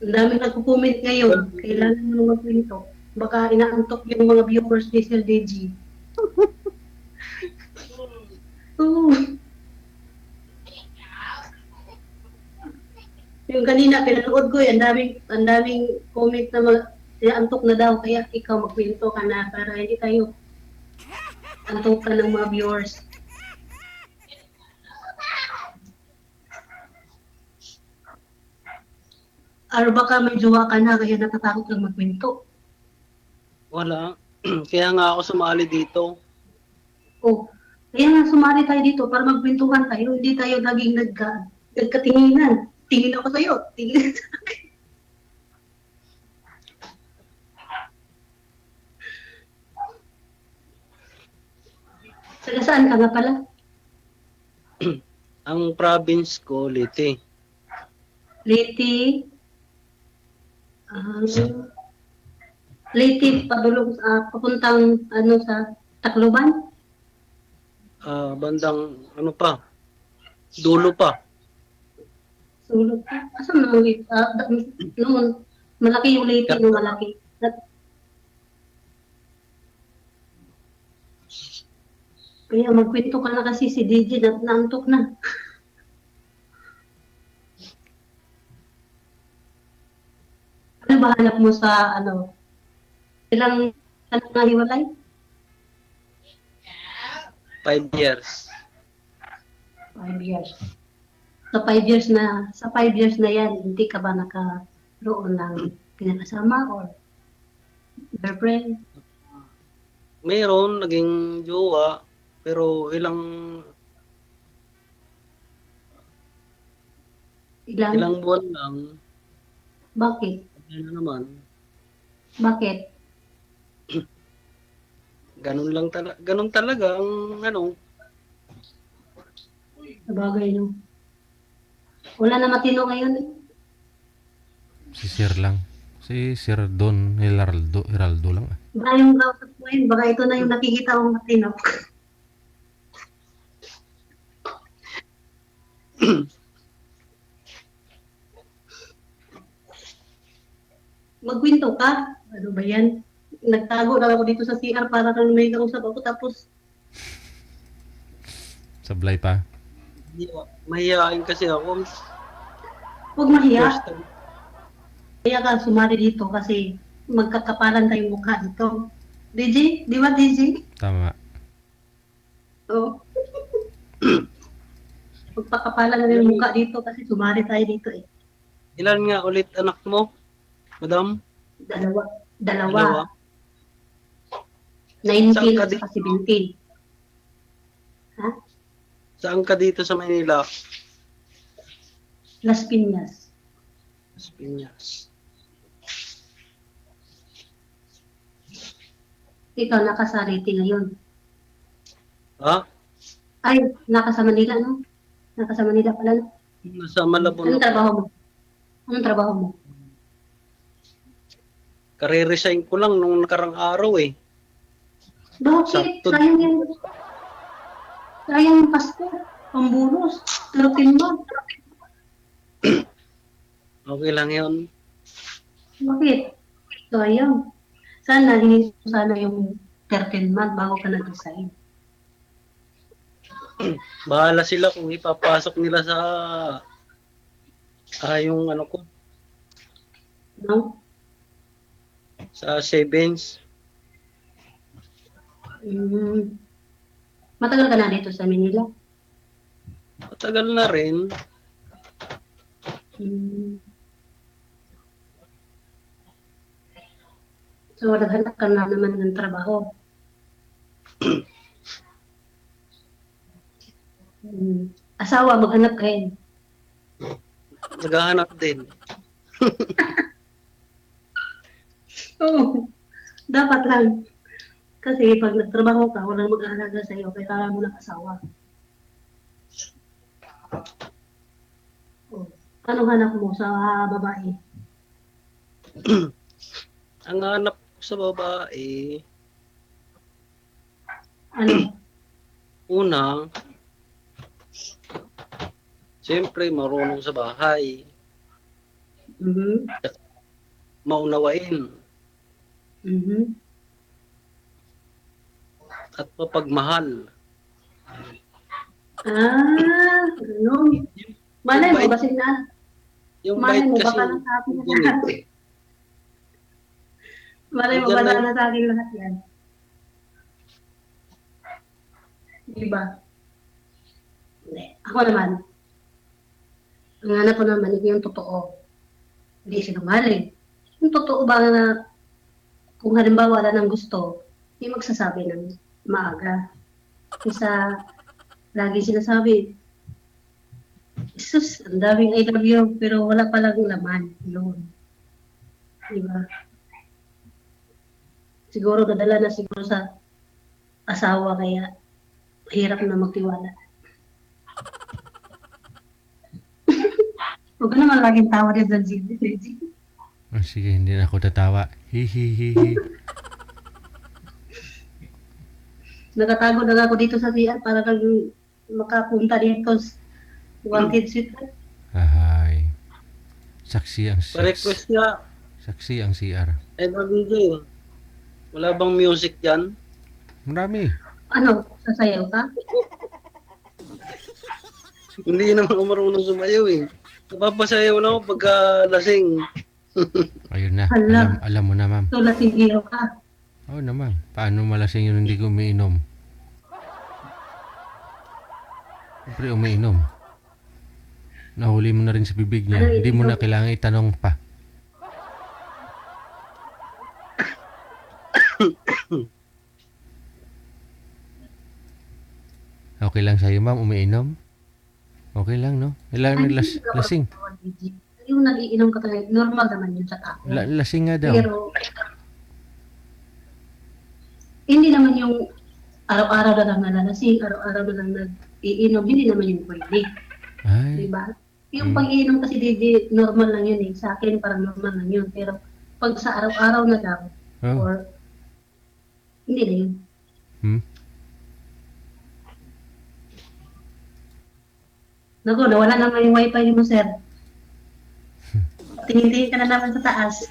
Ang daming nagko-comment ngayon. Kailangan mo nang magpinto. Baka inaantok yung mga viewers ni Sir DG. Oo. Yung kanina, pinanood ko ang daming comment na inaantok na daw. Kaya ikaw magpinto ka na para hindi tayo antokan ng mga viewers. Or baka may jowa ka na kaya natatakot kang magkwento. Wala. Kaya nga ako sumali dito. Oh, kaya nga sumali tayo dito para magkwentuhan tayo. Hindi tayo laging nagkatinginan. Tingin ako sa'yo. Tingin sa akin. Taga saan ka nga pala? Ang province ko, Leyte. Leyte. Leyte, padulong papuntang sa Tacloban? Bandang pa? Dulo pa. Sulog pa? Asan naman Leyte? Noon, malaki yung Leyte nung malaki. Kaya magkwento ka na kasi si DJ naantok na. ba hanap mo sa ano? Ilang ano nga hiwalay? 5 years. 5 years. Sa 5 years na yan, hindi ka ba nakaroon ng pinakasama or girlfriend? Mayroon, naging jowa, pero ilang buwan lang. Bakit? Ano naman, Bakit? ganun talaga ang ano. Sabagay, no? Wala na matino ngayon eh. Si Sir lang. Si Sir Don Heraldo lang. Baka yung kausap ko yun, baka ito na yung nakikita kong matino. Magkwento ka? Ano ba yan? Nagtago na ako dito sa CR para kang may kausap ako tapos Sablay pa. Mahihain kasi ako. huwag mahiya. First time. Kaya ka sumali dito kasi magkakapalan tayong mukha dito. DJ? Di ba DJ? Tama. Oo. Magpakapalan na yung mukha dito kasi sumali tayo dito eh. Ilan nga ulit anak mo, madam? Dalawa. 19 Saan ka at saka 17. Ha? Saan ka dito sa Manila? Las Piñas. Las Piñas. Ikaw nakasariti ngayon. Ha? Ay, nasa Manila, no? Nasa Manila pala, no? Nasa Malabon. Anong trabaho mo? Anong trabaho mo? Kare-resign ko lang nung nakarang araw eh. Bakit? Sakto. Sayang yan. Sayang yung Pasko. Pambulos. 13 month. Okay lang yun. Bakit? Sayang. Sana, hindi mo sana yung 13 month bago ka nag-resign. Bahala sila kung ipapasok nila sa yung ano ko, No? sa savings. Matagal ka na dito sa Manila? Matagal na rin. So, naghanap ka na naman ng trabaho. Asawa, maghanap kayo. Naghahanap din. Oo. Dapat lang. Kasi pag nagtrabaho ka, walang mag-aalaga sa iyo, kailangan mo ng asawa. Oh. Anong hanap mo sa babae? Ang hanap ko sa babae, Ano? una, siyempre marunong sa bahay, maunawain, at mapagmahal. Ganun. Malay mo, basin na. Yung Malay bait mo, kasi baka na sa akin yun lahat. eh. Malay mo, Diyan baka na- na sa akin lahat yan. Diba? Hindi. Ako naman, ang hanap ko naman, yung totoo. Hindi sinungaling. Yung totoo ba na kung halimbawa wala ng gusto, hindi magsasabi ng maaga. Isa, lagi sinasabi, Jesus, ang daming I love you, pero wala palang laman. Yun. Diba? Siguro dadala na siguro sa asawa, kaya hirap na magtiwala. Huwag ka naman laging tawa din sa GD. Oh, sige, hindi na ako tatawa. Hihihihi. Nakatago na nga ako dito sa CR para kang makapunta dito sa Wanted Suite. Ahay. Saksi ang Pa-request nga, Saksi ang CR. DJ, wala bang music dyan? Marami. Ano? Sasayaw ka? Hindi naman ako marunong sumayaw eh. Napapasayaw lang ako pagka lasing. Ayun na. Hala. Alam mo na, ma'am. So, lasing ka. Oo naman. Paano malasing yun hindi ko umiinom? Siyempre umiinom. Nahuli mo na rin sa bibig niya. Hindi mo na kailangan itanong pa. Okay lang sa'yo, ma'am, umiinom? Okay lang, no? Lasing. Yung nagiinom ka talaga, normal naman yun sa tao. Lasing nga daw. Pero, hindi naman yung araw-araw na lang nalalasing, araw-araw na lang nag-iinom, hindi naman yung pwede. Ay. Diba? Yung pag-iinom kasi di normal lang yun eh. Sa akin parang normal lang yun. Pero pag sa araw-araw na lang, or hindi na yun. Naku, nawala naman yung wifi mo, sir. Tingin-tingin ka na naman sa taas.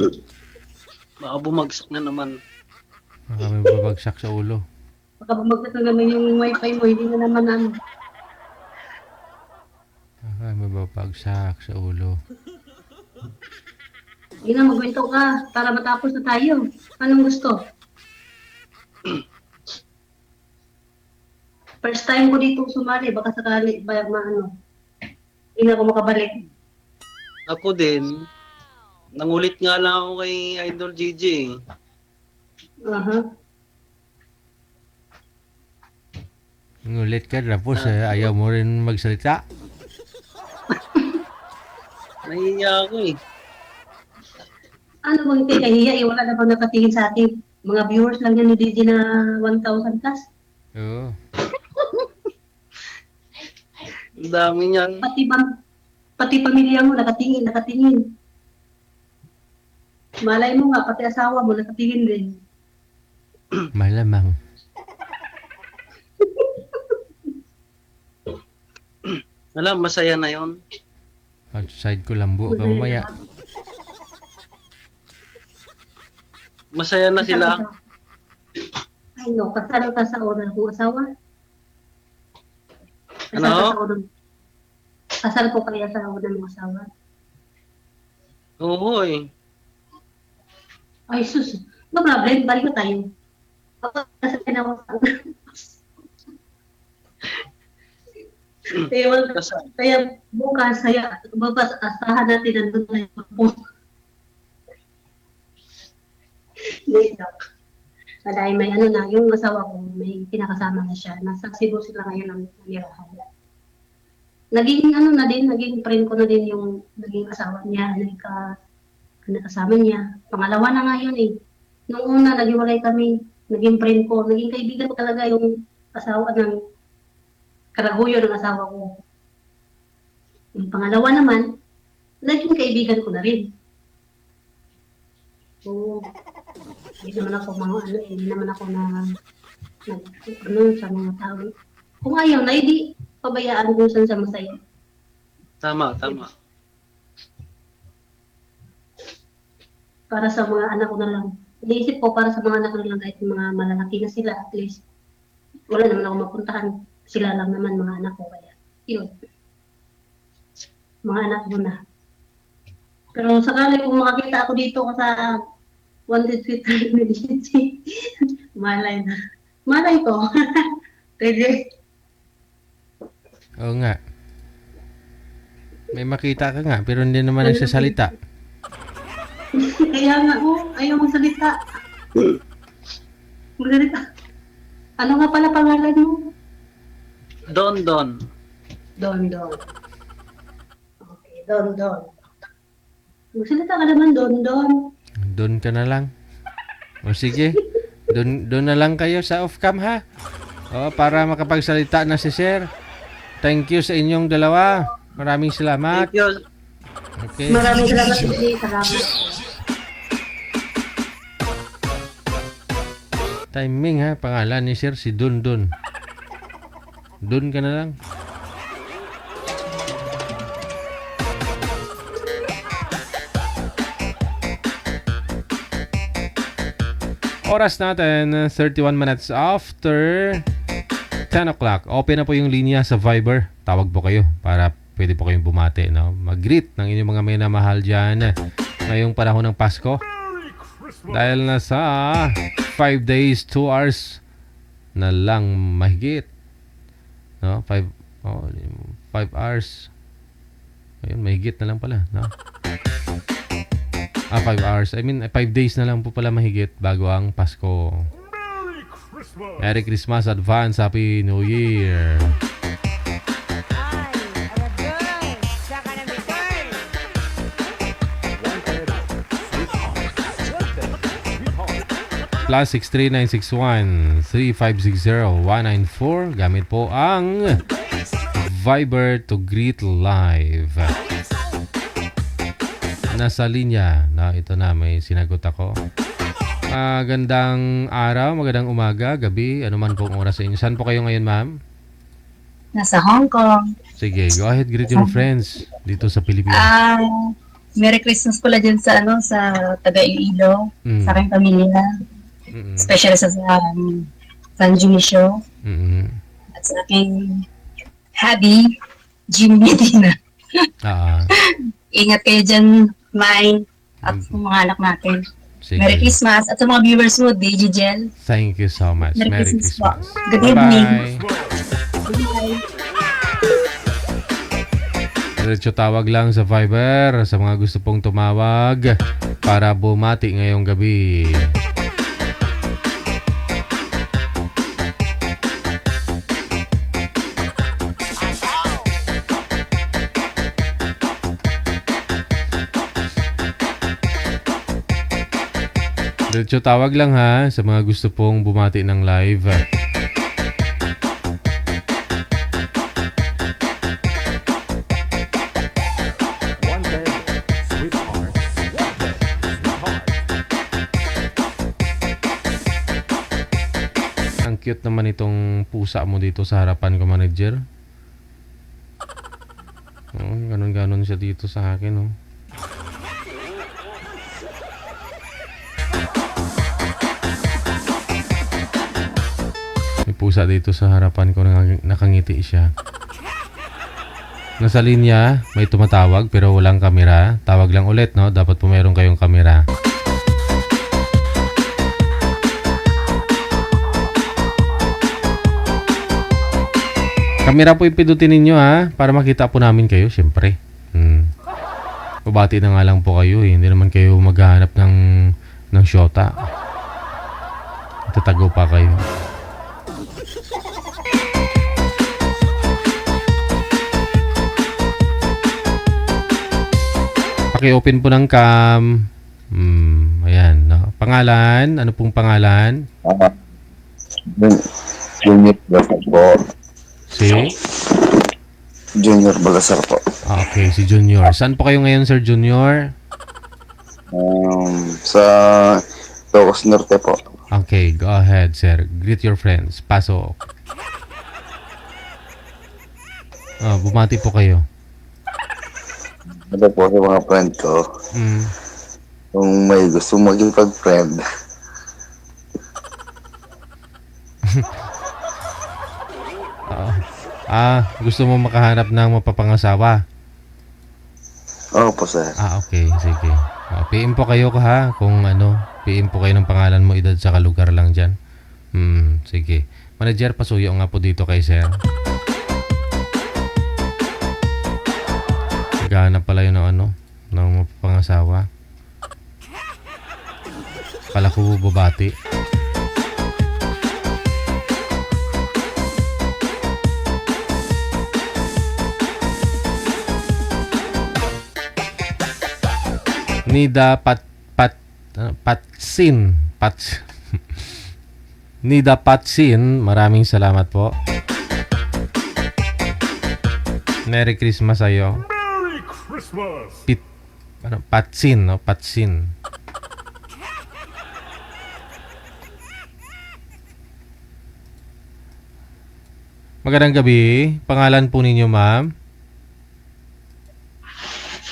Baka bumagsak na naman. Baka may babagsak sa ulo. Baka bumagsak na naman yung wifi mo, hindi na naman ano. Baka may babagsak sa ulo. Hindi na, magwento ka para matapos na tayo. Anong gusto? First time ko dito sumali, baka sakali, hindi na ako makabalik. Ako din. Nangulit nga lang ako kay Idol GJ. Ngulit ka, tapos ayaw mo rin magsalita. Nahihiya ako eh. Ano bang kaya wala na bang nakatingin sa atin? Mga viewers lang yan ni DJ na 1,000 plus. Oo. Ang dami niyan. Pati pamilya mo nakatingin. Malay mo nga, pati asawa mo nakatingin din. Malamang. Alam, masaya na yon. Outside ko lambo ka mamaya. Masaya na sila. Ay no, kasal ka sa unang kong asawa. Ano? Kasal ko kaya sa unang mong asawa. Oo eh. Ay sus, no problem, balik ko tayo. Kaya bukas, asahan natin nandun na yung po. Dahil may yung asawa ko, may pinakasama na siya. Nasa Cebu sila ngayon ang nanirahan. Naging friend ko na din yung naging asawa niya, kasama niya. Pangalawa na nga yun eh. Nung una, naghiwalay kami, naging friend ko, naging kaibigan ko talaga yung asawa ng karaguyo ng asawa ko. Yung pangalawa naman, naging kaibigan ko na rin. So, hindi naman ako sa mga tao. Kung ayaw na, hindi pabayaan kung saan sa masaya. Tama. Para sa mga anak ko na lang. Iniisip ko para sa mga anak ko na lang kahit mga malalaki na sila at least. Wala naman ako mapuntahan. Sila lang naman mga anak ko. Kaya, yun. Mga anak ko na. Pero sakali kung makakita ako dito sa 150 million, malay ko. Pwede. Oo nga. May makita ka nga, pero hindi naman nagsasalita. Kaya nga, ayaw magsalita. Ano nga pala pangalan mo? Don. Don. Okay, Don. Magsalita ka naman, Don. Doon ka na lang. O sige, doon na lang kayo sa off-cam ha. O, para makapagsalita na si Sir. Thank you sa inyong dalawa. Maraming salamat. Thank you. Okay. Maraming salamat, DJ. Salamat. Timing ha, pangalan ni Sir si Don. Don ka na lang. Oras natin, 31 minutes after 10 o'clock. Open na po yung linya sa Viber. Tawag po kayo para pwede po kayong bumati. No? Mag-greet ng inyong mga minamahal dyan. ngayong panahon ng Pasko. Merry Christmas. Dahil nasa 5 days, 2 hours na lang mahigit. No? 5 hours. Ayun, mahigit na lang pala. No? 5 hours. I mean, 5 days na lang po pala mahigit bago ang Pasko. Merry Christmas. Merry Christmas advance. Happy New Year. Plus 63961-3560-194. Gamit po ang Viber to greet live. Nasa linya na ito na, may sinagot ako. Magandang araw, magandang umaga, gabi, ano man pong oras sa inyo. Saan po kayo ngayon, ma'am? Nasa Hong Kong. Sige, go ahead, greet your friends dito sa Pilipinas. Merry Christmas pala dyan sa sa taga Iloilo, sa aking pamilya. Especially sa San Jimmy Show. At sa aking hubby, Jimmy Medina. Ingat kayo dyan, Mai, at mga anak natin. Sige. Merry Christmas. At sa mga viewers mo, Digigel. Thank you so much. Merry Christmas. Good evening. Bye-bye. Diretso tawag lang sa Viber sa mga gusto pong tumawag para bumati ngayong gabi. Diretso tawag lang ha sa mga gusto pong bumati ng live. Ang cute naman itong pusa mo dito sa harapan ko, manager. Ganon-ganon siya dito sa akin, oh. May pusa dito sa harapan ko, nakangiti siya. Nasa linya, may tumatawag pero walang kamera. Tawag lang ulit, no? Dapat po meron kayong kamera. Kamera po ipindutin ninyo, ha? Para makita po namin kayo, syempre. Babati na nga lang po kayo, eh. Hindi naman kayo maghahanap ng syota. Tatago pa kayo. Paki-open po ng cam. Ayan, no? Pangalan? Ano pong pangalan? Junior Balasar po. Si? Junior Balasar po. Okay, si Junior. Saan po kayo ngayon, Sir Junior? Sa Ilocos Norte po. Okay, go ahead, sir. Greet your friends. Pasok. Bumati po kayo. Ano po sa mga friend ko. Kung may gusto maging-friend. Gusto mo makahanap ng mapapangasawa? Oo po, sir. Okay, sige. PM po kayo ha, kung PM po kayo ng pangalan mo, edad sa lugar lang dyan. Sige. Manager, pasuyo nga po dito kay sir. Naghahanap pala yun ng mapapangasawa. Kala ko bubabati. Nida Patsin. Nida Patsin, maraming salamat po. Merry Christmas sa'yo. Merry Christmas. Patsin, no? Patsin. Magandang gabi. Pangalan po ninyo, ma'am?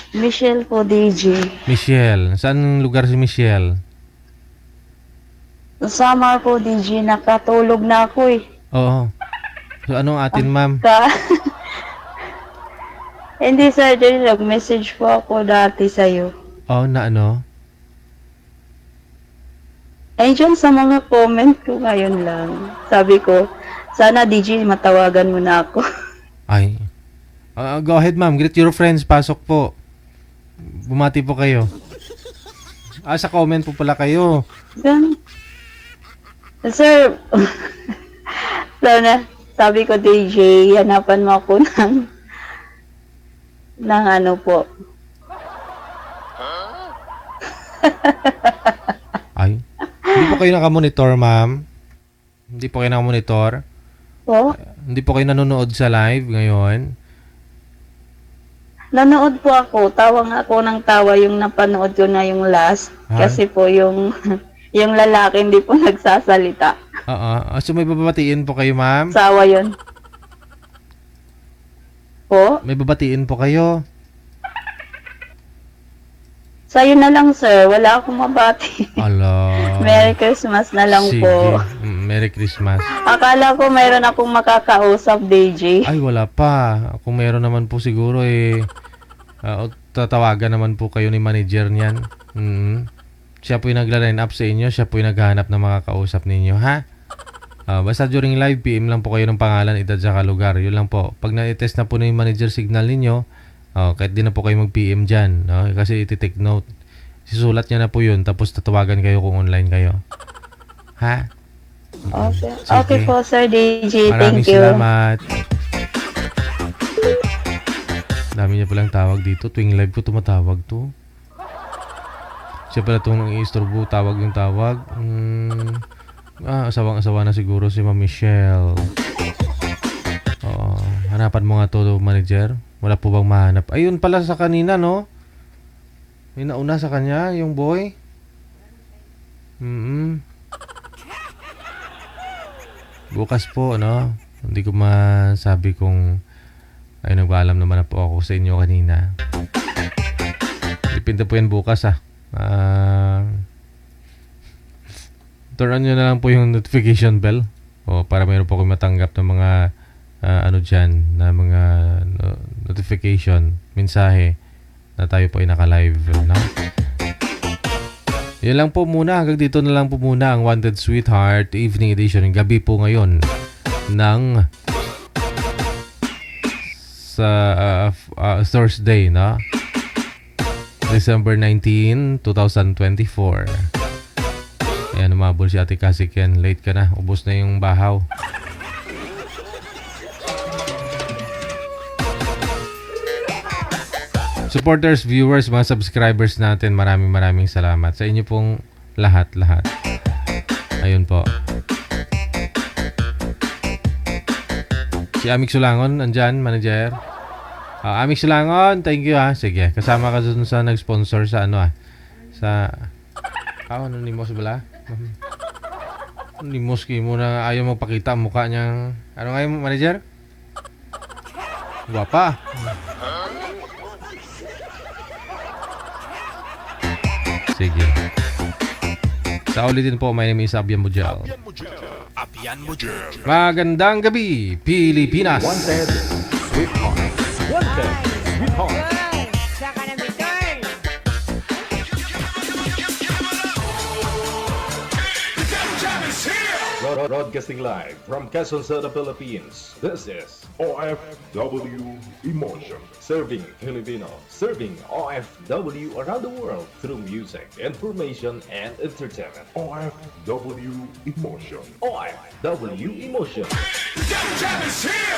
Michelle po, DJ. Michelle. Saan lugar si Michelle? Sa Samar po, DJ. Nakatulog na ako eh. Oo. So, anong atin, ma'am? Hindi, sir. Nag-message po ako dati sa'yo. Oh, na ano? Ay, dyan sa mga comment ko ngayon lang. Sabi ko, sana DJ matawagan mo na ako. Ay. Go ahead, ma'am. Greet your friends. Pasok po. Bumati po kayo. Sa comment po pala kayo. Gan- Sir, sana, sabi ko DJ, hanapan mo ako ng ano po. Ay. Hindi po kayo nakamonitor, ma'am. Hindi po kayo nakamonitor. Po? Hindi po kayo nanonood sa live ngayon. Nanood po ako. Tawa nga ako ng tawa yung napanood ko na yung last. Ay. Kasi po yung yung lalaki hindi po nagsasalita. Oo. So may babatiin po kayo, ma'am? Sawa yun. Po? May babatiin po kayo. Sa'yo na lang, sir. Wala akong mabati. Ala. Merry Christmas na lang Sige. po. Merry Christmas. Akala ko mayroon akong makakausap, DJ. Ay, wala pa. Kung meron naman po siguro tatawagan naman po kayo ni manager niyan. Siya po yung nagla-line up sa inyo. Siya po yung naghahanap ng makakausap ninyo, ha? Basta during live, PM lang po kayo ng pangalan, edad, saka lugar. Yun lang po. Pag na-test na po ng manager signal ninyo, kahit di na po kayo mag-PM dyan. No? Kasi iti-take note. Sisulat niya na po yun. Tapos tatawagan kayo kung online kayo. Ha? Okay. Sige. Okay po, sir DJ. Maraming Thank you. salamat. Dami niya palang tawag dito. Tuwing live ko tumatawag to. Siya pala itong nang-i-istorbo. Tawag yung tawag. Asawang-asawa na siguro si Ma'am Michelle. Hanapan mo nga to, manager. Wala po bang mahanap? Ayun pala sa kanina, no? May nauna sa kanya, yung boy. Bukas po, no? Hindi ko masabi kung ay nagpaalam naman na po ako sa inyo kanina. Depende po yan bukas, turn on nyo na lang po yung notification bell para mayroon po kayo matanggap ng mga dyan, na mga notification, mensahe na tayo po ay naka-live, no? Yan lang po muna. Hanggang dito na lang po muna ang Wanted Sweetheart Evening Edition. Yung gabi po ngayon ng sa Thursday, no? December 19, 2024. Ayan, umabol si Ate Cassie Ken. Late ka na. Ubos na yung bahaw. Supporters, viewers, mga subscribers natin, maraming salamat sa inyo pong lahat. Ayun po. Si Amik Sulangon, andyan, manager. Amik Sulangon, thank you, ha. Sige, kasama ka dun sa nag-sponsor sa sa anonymous bala? Anonymous kayo muna, ayaw magpakita ang mukha niyang, ano nga yung manager? Guwapa. Sige. Sa ulitin po, my name is Abian Mujal. Magandang gabi, Pilipinas! Wanted Sweetheart. Wanted Sweetheart. Broadcasting live from Quezon City, Philippines. This is OFW Emotion. Serving Filipino, serving OFW around the world through music, information, and entertainment. OFW Emotion. OFW Emotion. Jam is here!